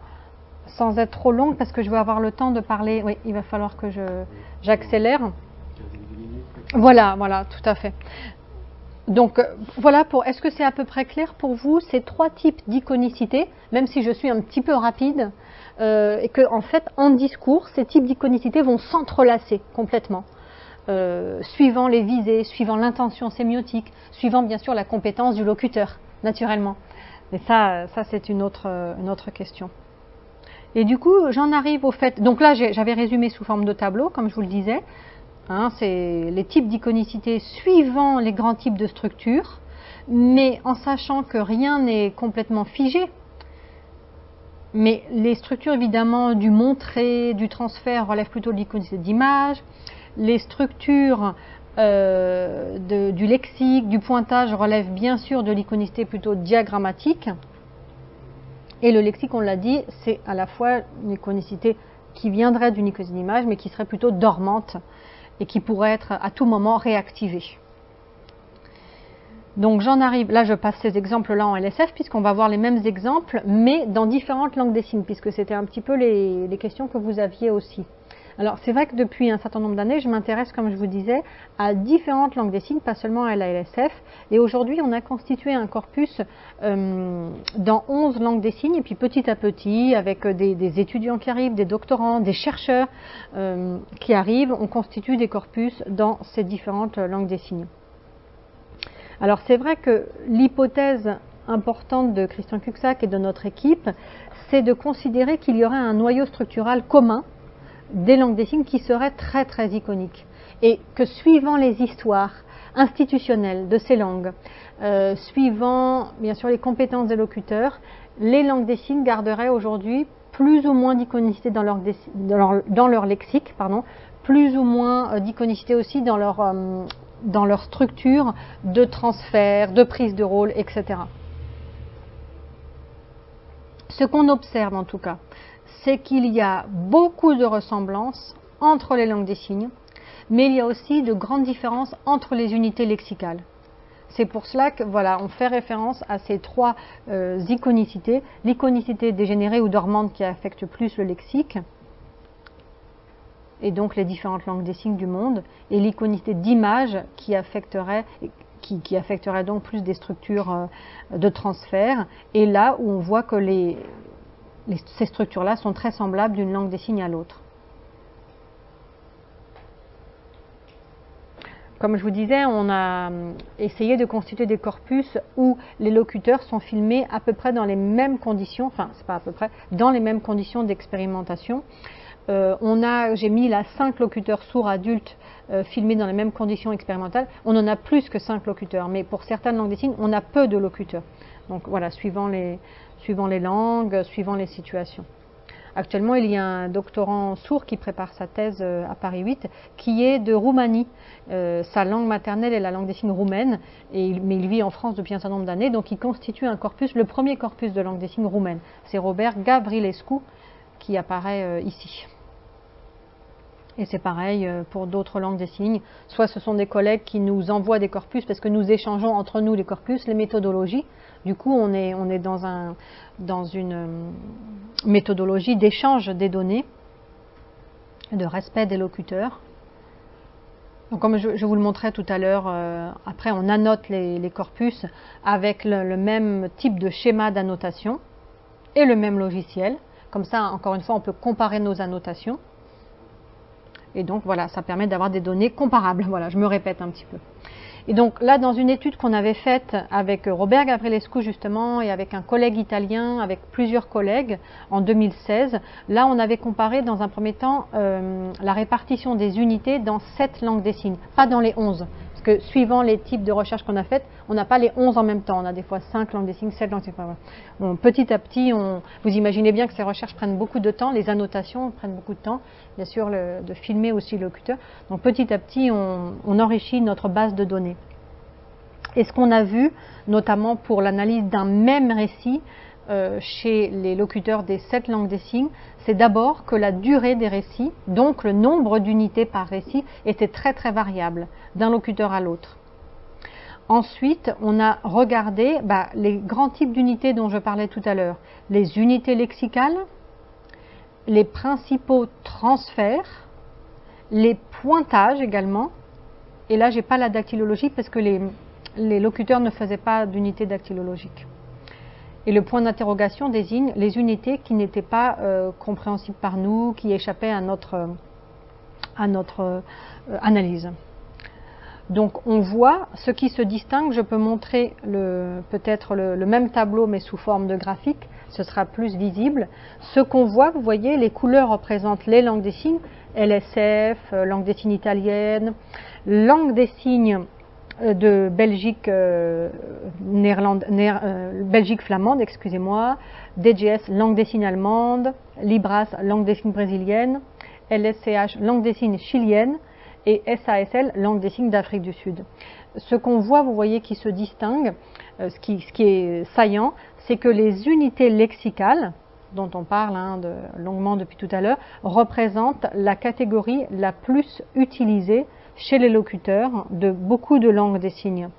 sans être trop longue, parce que je veux avoir le temps de parler. Oui, il va falloir que j'accélère. Voilà, tout à fait. Donc, voilà, est-ce que c'est à peu près clair pour vous, ces trois types d'iconicité, même si je suis un petit peu rapide, et que, en fait, en discours, ces types d'iconicité vont s'entrelacer complètement. Suivant les visées, suivant l'intention sémiotique, suivant bien sûr la compétence du locuteur, naturellement. Mais ça c'est une autre question. Et du coup, j'en arrive au fait. Donc là, j'avais résumé sous forme de tableau, comme je vous le disais. C'est les types d'iconicité suivant les grands types de structures, mais en sachant que rien n'est complètement figé. Mais les structures, évidemment, du montré, du transfert relèvent plutôt de l'iconicité d'image. Les structures du lexique, du pointage relèvent bien sûr de l'iconicité plutôt diagrammatique. Et le lexique, on l'a dit, c'est à la fois une iconicité qui viendrait d'une iconicité d'image, mais qui serait plutôt dormante et qui pourrait être à tout moment réactivée. Donc j'en arrive, là je passe ces exemples-là en LSF, puisqu'on va voir les mêmes exemples, mais dans différentes langues des signes, puisque c'était un petit peu les questions que vous aviez aussi. Alors c'est vrai que depuis un certain nombre d'années, je m'intéresse, comme je vous disais, à différentes langues des signes, pas seulement à la LSF. Et aujourd'hui, on a constitué un corpus dans 11 langues des signes, et puis petit à petit, avec des étudiants qui arrivent, des doctorants, des chercheurs qui arrivent, on constitue des corpus dans ces différentes langues des signes. Alors c'est vrai que l'hypothèse importante de Christian Cuxac et de notre équipe, c'est de considérer qu'il y aurait un noyau structural commun des langues des signes qui serait très très iconique, et que suivant les histoires institutionnelles de ces langues, suivant bien sûr les compétences des locuteurs, les langues des signes garderaient aujourd'hui plus ou moins d'iconicité dans leur lexique, plus ou moins d'iconicité aussi dans leur structure de transfert, de prise de rôle, etc. Ce qu'on observe en tout cas, c'est qu'il y a beaucoup de ressemblances entre les langues des signes, mais il y a aussi de grandes différences entre les unités lexicales. C'est pour cela que on fait référence à ces trois iconicités, l'iconicité dégénérée ou dormante qui affecte plus le lexique, et donc les différentes langues des signes du monde, et l'iconicité d'image qui affecterait donc plus des structures de transfert, et là où on voit que ces structures-là sont très semblables d'une langue des signes à l'autre. Comme je vous disais, on a essayé de constituer des corpus où les locuteurs sont filmés à peu près dans les mêmes conditions, enfin c'est pas à peu près, dans les mêmes conditions d'expérimentation. J'ai mis là 5 locuteurs sourds adultes filmés dans les mêmes conditions expérimentales. On en a plus que 5 locuteurs, mais pour certaines langues des signes, on a peu de locuteurs. Donc voilà, suivant les langues, suivant les situations. Actuellement, il y a un doctorant sourd qui prépare sa thèse à Paris 8, qui est de Roumanie. Sa langue maternelle est la langue des signes roumaine, mais il vit en France depuis un certain nombre d'années, donc il constitue un corpus, le premier corpus de langue des signes roumaine. C'est Robert Gavrilescu qui apparaît ici. Et c'est pareil pour d'autres langues des signes. Soit ce sont des collègues qui nous envoient des corpus parce que nous échangeons entre nous les corpus, les méthodologies. Du coup, on est dans une méthodologie d'échange des données, de respect des locuteurs. Donc, comme je vous le montrais tout à l'heure, après on annote les corpus avec le même type de schéma d'annotation et le même logiciel. Comme ça, encore une fois, on peut comparer nos annotations. Et donc voilà, ça permet d'avoir des données comparables. Voilà, je me répète un petit peu. Et donc là, dans une étude qu'on avait faite avec Robert Gavrilescu justement, et avec un collègue italien, avec plusieurs collègues, en 2016, là on avait comparé dans un premier temps la répartition des unités dans 7 langues des signes, pas dans les 11. Parce que suivant les types de recherches qu'on a faites, on n'a pas les 11 en même temps, on a des fois 5 langues des signes, 7 langues des signes. Bon, petit à petit, vous imaginez bien que ces recherches prennent beaucoup de temps, les annotations prennent beaucoup de temps, bien sûr de filmer aussi le locuteur. Donc petit à petit, on enrichit notre base de données. Et ce qu'on a vu, notamment pour l'analyse d'un même récit, chez les locuteurs des 7 langues des signes, c'est d'abord que la durée des récits, donc le nombre d'unités par récit, était très très variable d'un locuteur à l'autre. Ensuite, on a regardé les grands types d'unités dont je parlais tout à l'heure, les unités lexicales, les principaux transferts, les pointages également, et là j'ai pas la dactylologie parce que les locuteurs ne faisaient pas d'unité dactylologique. Et le point d'interrogation désigne les unités qui n'étaient pas compréhensibles par nous, qui échappaient à notre analyse. Donc on voit ce qui se distingue. Je peux montrer peut-être le même tableau mais sous forme de graphique, ce sera plus visible. Ce qu'on voit, vous voyez, les couleurs représentent les langues des signes, LSF, langue des signes italienne, langue des signes de Belgique, Belgique flamande, excusez-moi, DGS, langue des signes allemande, Libras, langue des signes brésilienne, LSCH, langue des signes chilienne, et SASL, langue des signes d'Afrique du Sud. Ce qu'on voit, vous voyez, qui se distingue, ce qui est saillant, c'est que les unités lexicales, dont on parle longuement depuis tout à l'heure, représentent la catégorie la plus utilisée chez les locuteurs de beaucoup de langues des signes.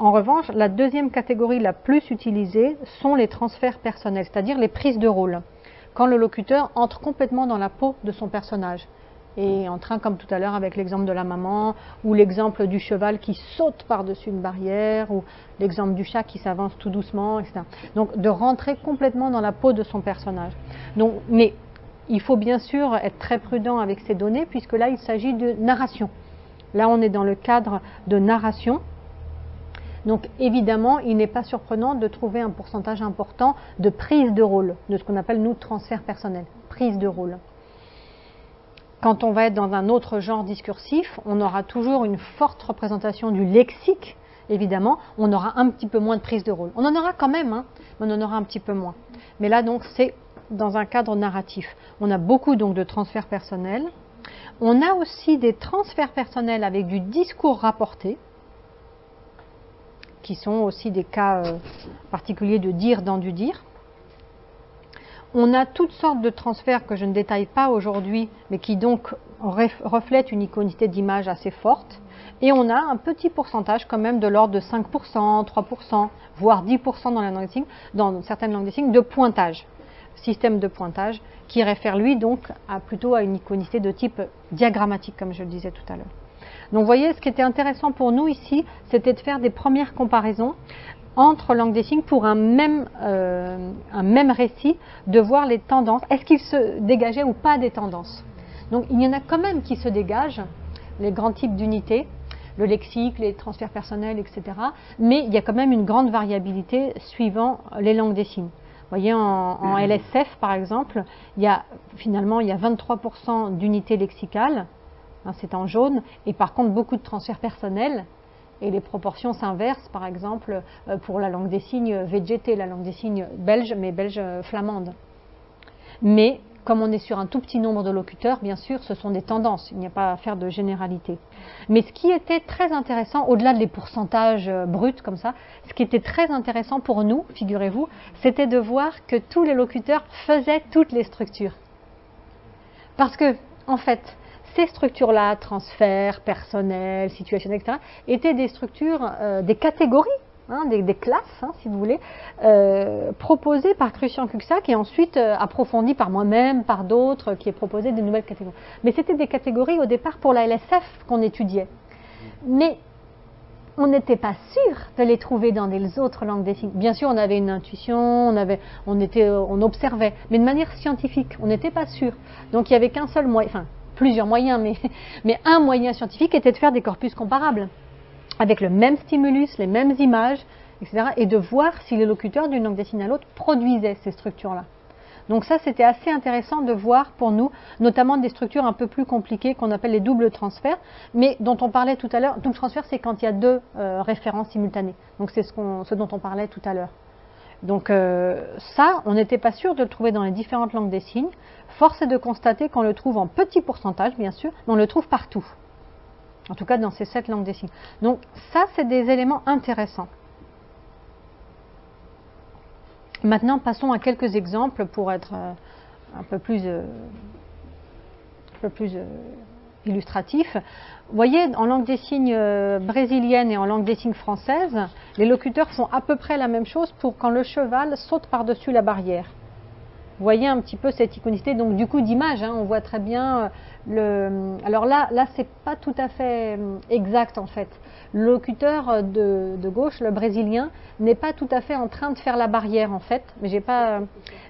En revanche, la deuxième catégorie la plus utilisée sont les transferts personnels, c'est-à-dire les prises de rôle, quand le locuteur entre complètement dans la peau de son personnage. Et en train, comme tout à l'heure avec l'exemple de la maman, ou l'exemple du cheval qui saute par-dessus une barrière, ou l'exemple du chat qui s'avance tout doucement, etc. Donc de rentrer complètement dans la peau de son personnage. Donc, mais il faut bien sûr être très prudent avec ces données, puisque là il s'agit de narration. Là on est dans le cadre de narration. Donc évidemment, il n'est pas surprenant de trouver un pourcentage important de prise de rôle, de ce qu'on appelle nous transfert personnel, prise de rôle. Quand on va être dans un autre genre discursif, on aura toujours une forte représentation du lexique, évidemment, on aura un petit peu moins de prise de rôle. On en aura quand même, mais on en aura un petit peu moins. Mais là donc c'est dans un cadre narratif. On a beaucoup donc de transferts personnels. On a aussi des transferts personnels avec du discours rapporté, qui sont aussi des cas particuliers de dire dans du dire. On a toutes sortes de transferts que je ne détaille pas aujourd'hui, mais qui donc reflètent une iconicité d'image assez forte. Et on a un petit pourcentage quand même de l'ordre de 5%, 3%, voire 10% dans la langue des signes, dans certaines langues des signes, de pointage, système de pointage, qui réfère lui donc plutôt à une iconicité de type diagrammatique, comme je le disais tout à l'heure. Donc vous voyez, ce qui était intéressant pour nous ici, c'était de faire des premières comparaisons entre langue des signes pour un même récit, de voir les tendances. Est-ce qu'il se dégageait ou pas des tendances? Donc il y en a quand même qui se dégagent, les grands types d'unités, le lexique, les transferts personnels, etc. Mais il y a quand même une grande variabilité suivant les langues des signes. Vous voyez, en LSF, par exemple, finalement, il y a 23% d'unités lexicales, hein, c'est en jaune, et par contre, beaucoup de transferts personnels, et les proportions s'inversent, par exemple, pour la langue des signes VGT, la langue des signes belge, mais belge flamande. Mais, comme on est sur un tout petit nombre de locuteurs, bien sûr, ce sont des tendances, il n'y a pas à faire de généralité. Mais ce qui était très intéressant, au-delà des pourcentages bruts comme ça, ce qui était très intéressant pour nous, figurez-vous, c'était de voir que tous les locuteurs faisaient toutes les structures. Parce que, en fait, ces structures-là, transfert, personnel, situationnel, etc., étaient des structures, des catégories, hein, des classes, hein, si vous voulez, proposées par Crucian-Cuxac et ensuite approfondies par moi-même, par d'autres, qui proposaient des nouvelles catégories. Mais c'était des catégories au départ pour la LSF qu'on étudiait. Mais on n'était pas sûr de les trouver dans les autres langues des signes. Bien sûr, on avait une intuition, on observait, mais de manière scientifique, on n'était pas sûr. Donc il n'y avait qu'un seul moyen, enfin plusieurs moyens, mais un moyen scientifique était de faire des corpus comparables, avec le même stimulus, les mêmes images, etc., et de voir si les locuteurs d'une langue des signes à l'autre produisaient ces structures-là. Donc ça, c'était assez intéressant de voir pour nous, notamment des structures un peu plus compliquées qu'on appelle les doubles transferts, mais dont on parlait tout à l'heure. Double transfert, c'est quand il y a deux références simultanées. Donc c'est ce dont on parlait tout à l'heure. Donc ça, on n'était pas sûr de le trouver dans les différentes langues des signes. Force est de constater qu'on le trouve en petit pourcentage, bien sûr, mais on le trouve partout. En tout cas, dans ces 7 langues des signes. Donc ça, c'est des éléments intéressants. Maintenant, passons à quelques exemples pour être un peu plus illustratif. Vous voyez, en langue des signes brésilienne et en langue des signes française, les locuteurs font à peu près la même chose pour quand le cheval saute par-dessus la barrière. Vous voyez un petit peu cette iconicité, donc du coup d'image, hein, on voit très bien alors là c'est pas tout à fait exact en fait. Le locuteur de gauche, le brésilien, n'est pas tout à fait en train de faire la barrière en fait,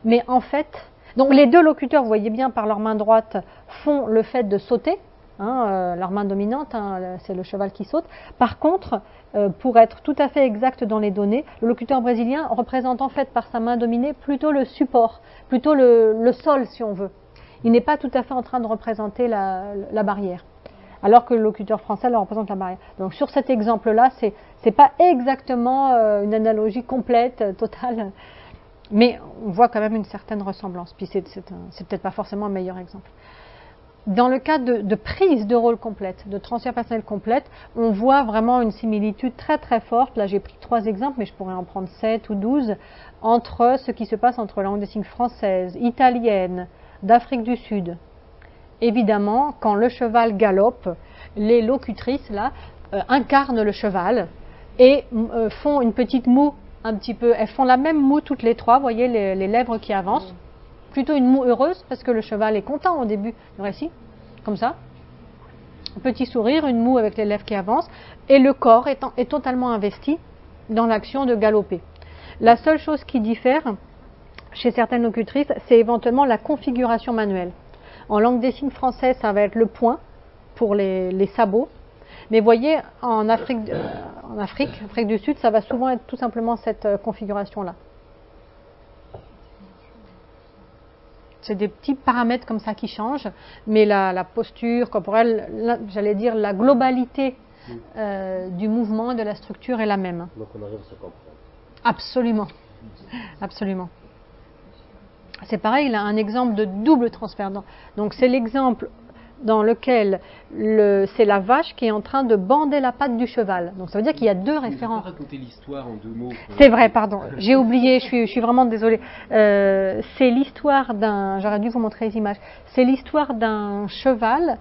mais en fait, donc les deux locuteurs, vous voyez bien par leur main droite, font le fait de sauter, hein, leur main dominante, hein, c'est le cheval qui saute. Par contre, pour être tout à fait exact dans les données, le locuteur brésilien représente en fait par sa main dominée plutôt le support, plutôt le sol si on veut. Il n'est pas tout à fait en train de représenter la barrière, alors que le locuteur français le représente la barrière. Donc sur cet exemple-là, c'est pas exactement une analogie complète, totale, mais on voit quand même une certaine ressemblance. Puis c'est peut-être pas forcément un meilleur exemple. Dans le cas de prise de rôle complète, de transfert personnel complète, on voit vraiment une similitude très très forte. Là j'ai pris 3 exemples, mais je pourrais en prendre 7 ou 12, entre ce qui se passe entre la langue des signes française, italienne, d'Afrique du Sud. Évidemment, quand le cheval galope, les locutrices là incarnent le cheval et font une petite moue un petit peu. Elles font la même moue toutes les 3, vous voyez les lèvres qui avancent. Plutôt une moue heureuse parce que le cheval est content au début du récit, comme ça. Un petit sourire, une moue avec les lèvres qui avancent et le corps est totalement investi dans l'action de galoper. La seule chose qui diffère chez certaines locutrices, c'est éventuellement la configuration manuelle. En langue des signes française, ça va être le poing pour les sabots. Mais voyez, en Afrique du Sud, ça va souvent être tout simplement cette configuration-là. C'est des petits paramètres comme ça qui changent, mais la posture corporelle, j'allais dire la globalité du mouvement et de la structure est la même. Donc on arrive à se comprendre. Absolument. Absolument. C'est pareil, il a un exemple de double transfert. Donc c'est l'exemple dans lequel c'est la vache qui est en train de bander la patte du cheval. Donc ça veut dire qu'il y a 2 référents. Je peux raconter l'histoire en 2 mots. C'est vrai, pardon. J'ai oublié, je suis vraiment désolée. C'est l'histoire j'aurais dû vous montrer les images. C'est l'histoire d'un cheval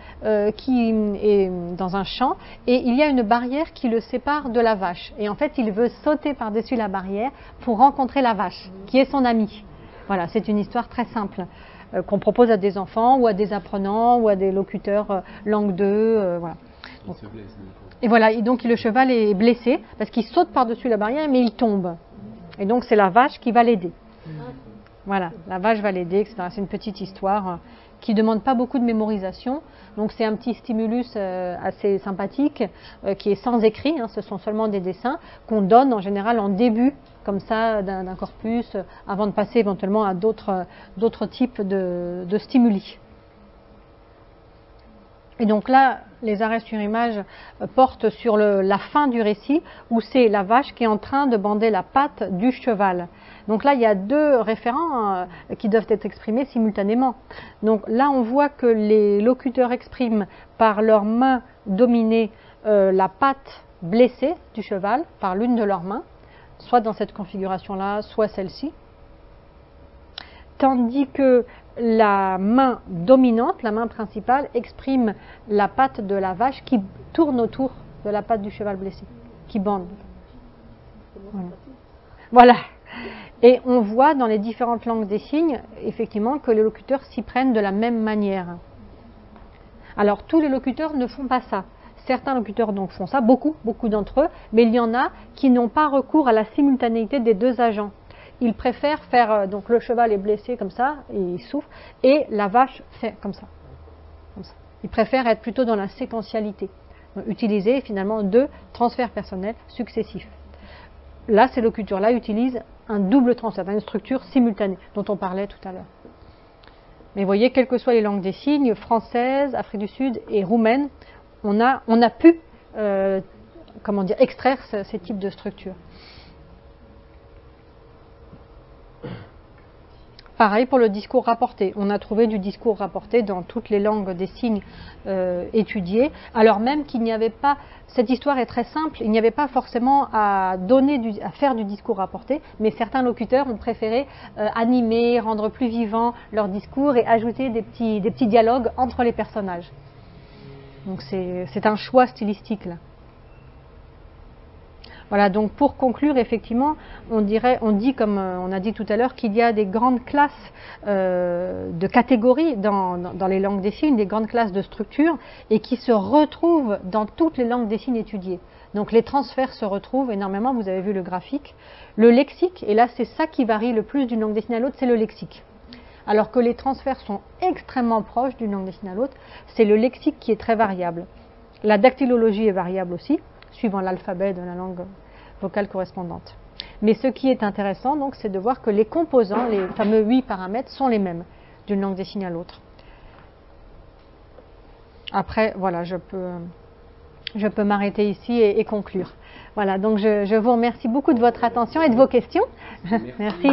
qui est dans un champ et il y a une barrière qui le sépare de la vache. Et en fait, il veut sauter par-dessus la barrière pour rencontrer la vache, qui est son amie. Voilà, c'est une histoire très simple qu'on propose à des enfants ou à des apprenants ou à des locuteurs langue 2. Voilà. Donc, Et voilà, et donc le cheval est blessé parce qu'il saute par-dessus la barrière, mais il tombe. Et donc c'est la vache qui va l'aider. Voilà, la vache va l'aider, etc. C'est une petite histoire qui ne demande pas beaucoup de mémorisation. Donc c'est un petit stimulus assez sympathique qui est sans écrit, hein, ce sont seulement des dessins qu'on donne en général en début comme ça d'un corpus avant de passer éventuellement à d'autres types de stimuli. Et donc là, les arrêts sur image portent sur la fin du récit où c'est la vache qui est en train de bander la patte du cheval. Donc là, il y a deux référents qui doivent être exprimés simultanément. Donc là, on voit que les locuteurs expriment par leurs mains dominées la patte blessée du cheval par l'une de leurs mains, soit dans cette configuration-là, soit celle-ci. Tandis que la main dominante, la main principale, exprime la patte de la vache qui tourne autour de la patte du cheval blessé, qui bande. Voilà. Et on voit dans les différentes langues des signes, effectivement, que les locuteurs s'y prennent de la même manière. Alors, tous les locuteurs ne font pas ça. Certains locuteurs donc font ça, beaucoup d'entre eux, mais il y en a qui n'ont pas recours à la simultanéité des deux agents. Ils préfèrent faire, donc le cheval est blessé comme ça, et il souffre, et la vache fait comme ça. Ils préfèrent être plutôt dans la séquentialité, donc utiliser finalement deux transferts personnels successifs. Là, ces locuteurs-là utilisent un double transfert, une structure simultanée, dont on parlait tout à l'heure. Mais vous voyez, quelles que soient les langues des signes, française, Afrique du Sud et roumaine, on a pu extraire ces types de structures. Pareil pour le discours rapporté. On a trouvé du discours rapporté dans toutes les langues des signes étudiées, alors même qu'il n'y avait pas, cette histoire est très simple, il n'y avait pas forcément à faire du discours rapporté, mais certains locuteurs ont préféré animer, rendre plus vivant leur discours et ajouter des petits dialogues entre les personnages. Donc c'est un choix stylistique là. Voilà, donc pour conclure, effectivement, on dit comme on a dit tout à l'heure qu'il y a des grandes classes de catégories dans les langues des signes, des grandes classes de structures, et qui se retrouvent dans toutes les langues des signes étudiées. Donc les transferts se retrouvent énormément, vous avez vu le graphique. Le lexique, et là c'est ça qui varie le plus d'une langue des signes à l'autre, c'est le lexique. Alors que les transferts sont extrêmement proches d'une langue des signes à l'autre, c'est le lexique qui est très variable. La dactylologie est variable aussi, suivant l'alphabet de la langue vocale correspondante. Mais ce qui est intéressant, donc, c'est de voir que les composants, les fameux 8 paramètres, sont les mêmes d'une langue des signes à l'autre. Après, voilà, je peux m'arrêter ici et conclure. Voilà, donc je vous remercie beaucoup de votre attention et de vos questions. Merci.